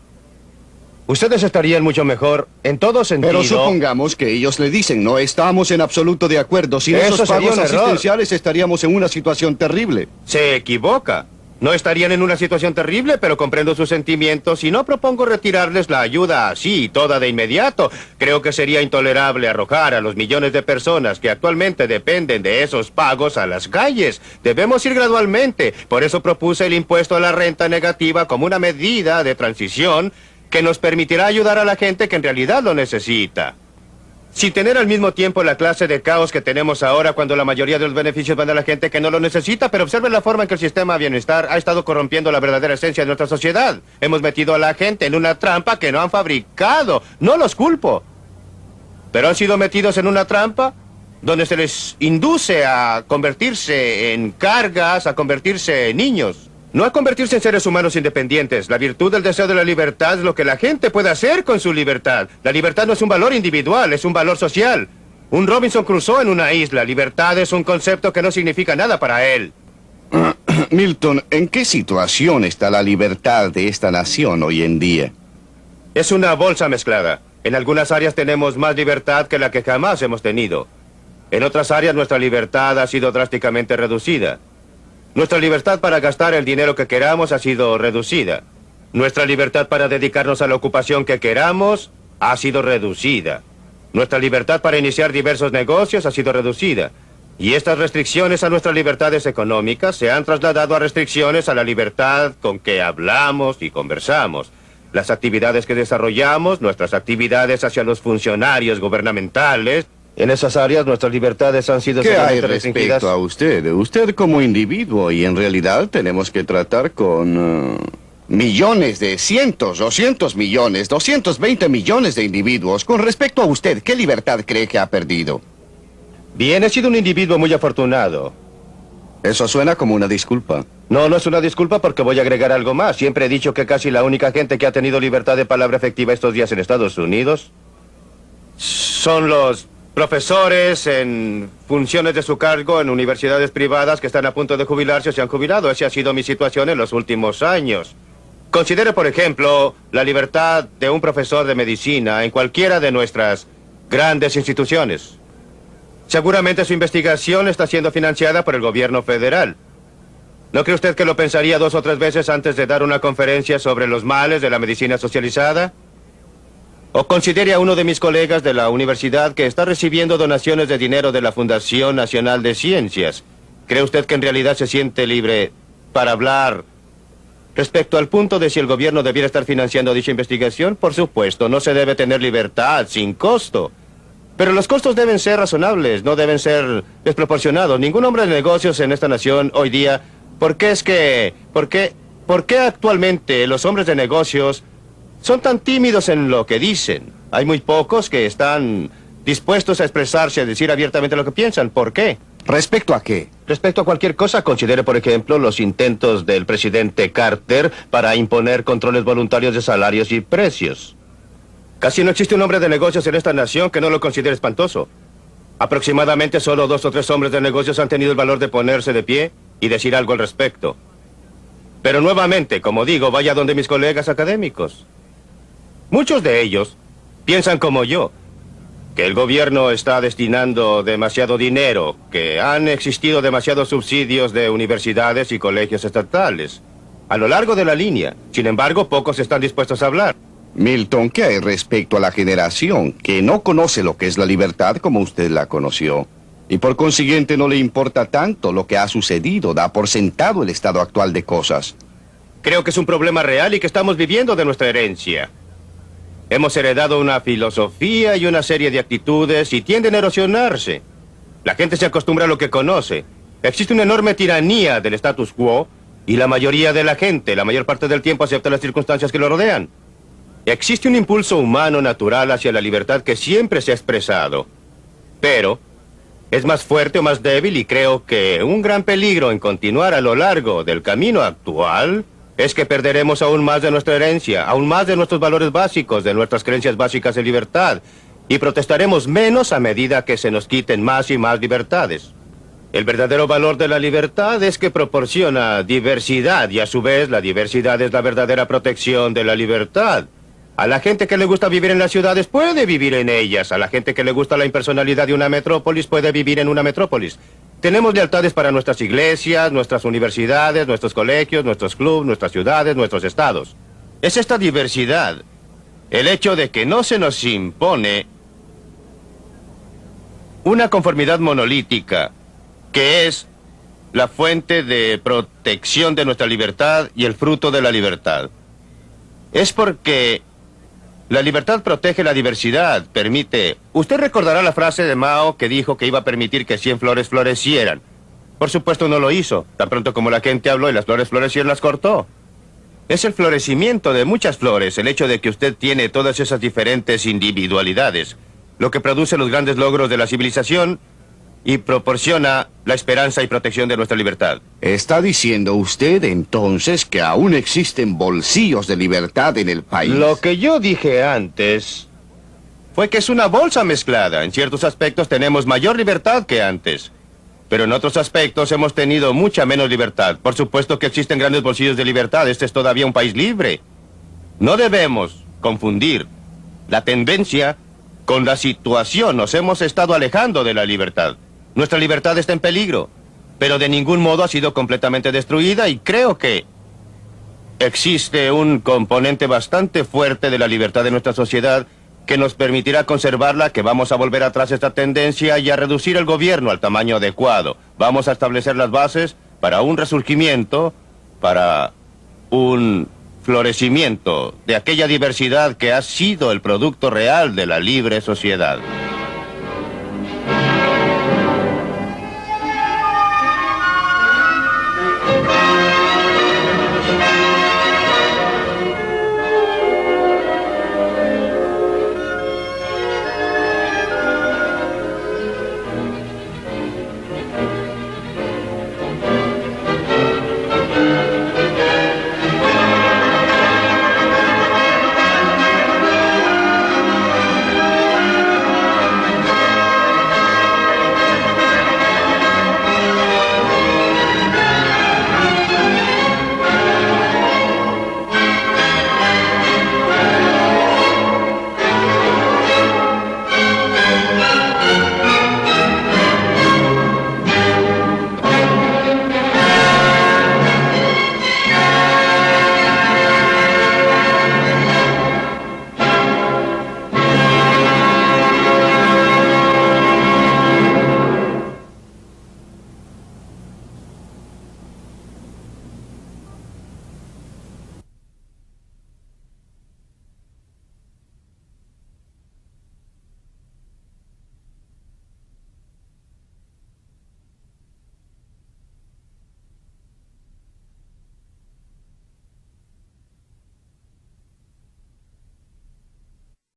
Ustedes estarían mucho mejor en todo sentido. Pero supongamos que ellos le dicen: no estamos en absoluto de acuerdo. Sin Eso esos sería pagos un error. asistenciales estaríamos en una situación terrible. Se equivoca. No estarían en una situación terrible, pero comprendo sus sentimientos y no propongo retirarles la ayuda así, toda de inmediato. Creo que sería intolerable arrojar a los millones de personas que actualmente dependen de esos pagos a las calles. Debemos ir gradualmente. Por eso propuse el impuesto a la renta negativa como una medida de transición que nos permitirá ayudar a la gente que en realidad lo necesita. sin tener al mismo tiempo la clase de caos que tenemos ahora cuando la mayoría de los beneficios van a la gente que no lo necesita, pero observen la forma en que el sistema de bienestar ha estado corrompiendo la verdadera esencia de nuestra sociedad. Hemos metido a la gente en una trampa que no han fabricado. No los culpo. Pero han sido metidos en una trampa donde se les induce a convertirse en cargas, a convertirse en niños. No a convertirse en seres humanos independientes. La virtud del deseo de la libertad es lo que la gente puede hacer con su libertad. La libertad no es un valor individual, es un valor social. Un Robinson Crusoe en una isla. Libertad es un concepto que no significa nada para él. Milton, ¿en qué situación está la libertad de esta nación hoy en día? Es una bolsa mezclada. En algunas áreas tenemos más libertad que la que jamás hemos tenido. En otras áreas nuestra libertad ha sido drásticamente reducida. Nuestra libertad para gastar el dinero que queramos ha sido reducida. Nuestra libertad para dedicarnos a la ocupación que queramos ha sido reducida. Nuestra libertad para iniciar diversos negocios ha sido reducida. Y estas restricciones a nuestras libertades económicas se han trasladado a restricciones a la libertad con que hablamos y conversamos. Las actividades que desarrollamos, nuestras actividades hacia los funcionarios gubernamentales, en esas áreas nuestras libertades han sido ¿Qué hay severamente restringidas. respecto a usted? Usted como individuo, y en realidad tenemos que tratar con millones de cientos, 200 millones, 220 millones de individuos. Con respecto a usted, ¿qué libertad cree que ha perdido? Bien, he sido un individuo muy afortunado. Eso suena como una disculpa. No, no es una disculpa porque voy a agregar algo más. Siempre he dicho que casi la única gente que ha tenido libertad de palabra efectiva estos días en Estados Unidos son los profesores en funciones de su cargo en universidades privadas que están a punto de jubilarse o se han jubilado. Esa ha sido mi situación en los últimos años. Considere, por ejemplo, la libertad de un profesor de medicina en cualquiera de nuestras grandes instituciones. Seguramente su investigación está siendo financiada por el gobierno federal. ¿No cree usted que lo pensaría 2 o 3 veces antes de dar una conferencia sobre los males de la medicina socializada? ¿O considere a uno de mis colegas de la universidad que está recibiendo donaciones de dinero de la Fundación Nacional de Ciencias? ¿Cree usted que en realidad se siente libre para hablar respecto al punto de si el gobierno debiera estar financiando dicha investigación? Por supuesto, no se debe tener libertad sin costo. Pero los costos deben ser razonables, no deben ser desproporcionados. Ningún hombre de negocios en esta nación hoy día... ¿Por qué actualmente los hombres de negocios son tan tímidos en lo que dicen? Hay muy pocos que están dispuestos a expresarse, a decir abiertamente lo que piensan. ¿Por qué? ¿Respecto a qué? Respecto a cualquier cosa, considere, por ejemplo, los intentos del presidente Carter para imponer controles voluntarios de salarios y precios. Casi no existe un hombre de negocios en esta nación que no lo considere espantoso. Aproximadamente solo 2 o 3 hombres de negocios han tenido el valor de ponerse de pie y decir algo al respecto. Pero nuevamente, como digo, vaya donde mis colegas académicos. Muchos de ellos piensan como yo, que el gobierno está destinando demasiado dinero, que han existido demasiados subsidios de universidades y colegios estatales a lo largo de la línea. Sin embargo, pocos están dispuestos a hablar. Milton, ¿qué hay respecto a la generación que no conoce lo que es la libertad como usted la conoció? Y por consiguiente no le importa tanto lo que ha sucedido, da por sentado el estado actual de cosas. Creo que es un problema real y que estamos viviendo de nuestra herencia. Hemos heredado una filosofía y una serie de actitudes y tienden a erosionarse. La gente se acostumbra a lo que conoce. Existe una enorme tiranía del status quo y la mayoría de la gente, la mayor parte del tiempo, acepta las circunstancias que lo rodean. Existe un impulso humano natural hacia la libertad que siempre se ha expresado. Pero es más fuerte o más débil y creo que un gran peligro en continuar a lo largo del camino actual es que perderemos aún más de nuestra herencia, aún más de nuestros valores básicos, de nuestras creencias básicas de libertad, y protestaremos menos a medida que se nos quiten más y más libertades. El verdadero valor de la libertad es que proporciona diversidad y a su vez la diversidad es la verdadera protección de la libertad. A la gente que le gusta vivir en las ciudades puede vivir en ellas. A la gente que le gusta la impersonalidad de una metrópolis puede vivir en una metrópolis. Tenemos lealtades para nuestras iglesias, nuestras universidades, nuestros colegios, nuestros clubes, nuestras ciudades, nuestros estados. Es esta diversidad, el hecho de que no se nos impone una conformidad monolítica, que es la fuente de protección de nuestra libertad y el fruto de la libertad. Es porque La libertad protege la diversidad, permite... Usted recordará la frase de Mao que dijo que iba a permitir que 100 flores florecieran. Por supuesto no lo hizo. Tan pronto como la gente habló y las flores florecieron, las cortó. Es el florecimiento de muchas flores, el hecho de que usted tiene todas esas diferentes individualidades, lo que produce los grandes logros de la civilización y proporciona la esperanza y protección de nuestra libertad. ¿Está diciendo usted entonces que aún existen bolsillos de libertad en el país? Lo que yo dije antes fue que es una bolsa mezclada. En ciertos aspectos tenemos mayor libertad que antes, pero en otros aspectos hemos tenido mucha menos libertad. Por supuesto que existen grandes bolsillos de libertad. Este es todavía un país libre. No debemos confundir la tendencia con la situación. Nos hemos estado alejando de la libertad. Nuestra libertad está en peligro, pero de ningún modo ha sido completamente destruida y creo que existe un componente bastante fuerte de la libertad de nuestra sociedad que nos permitirá conservarla, que vamos a volver atrás esta tendencia y a reducir el gobierno al tamaño adecuado. Vamos a establecer las bases para un resurgimiento, para un florecimiento de aquella diversidad que ha sido el producto real de la libre sociedad.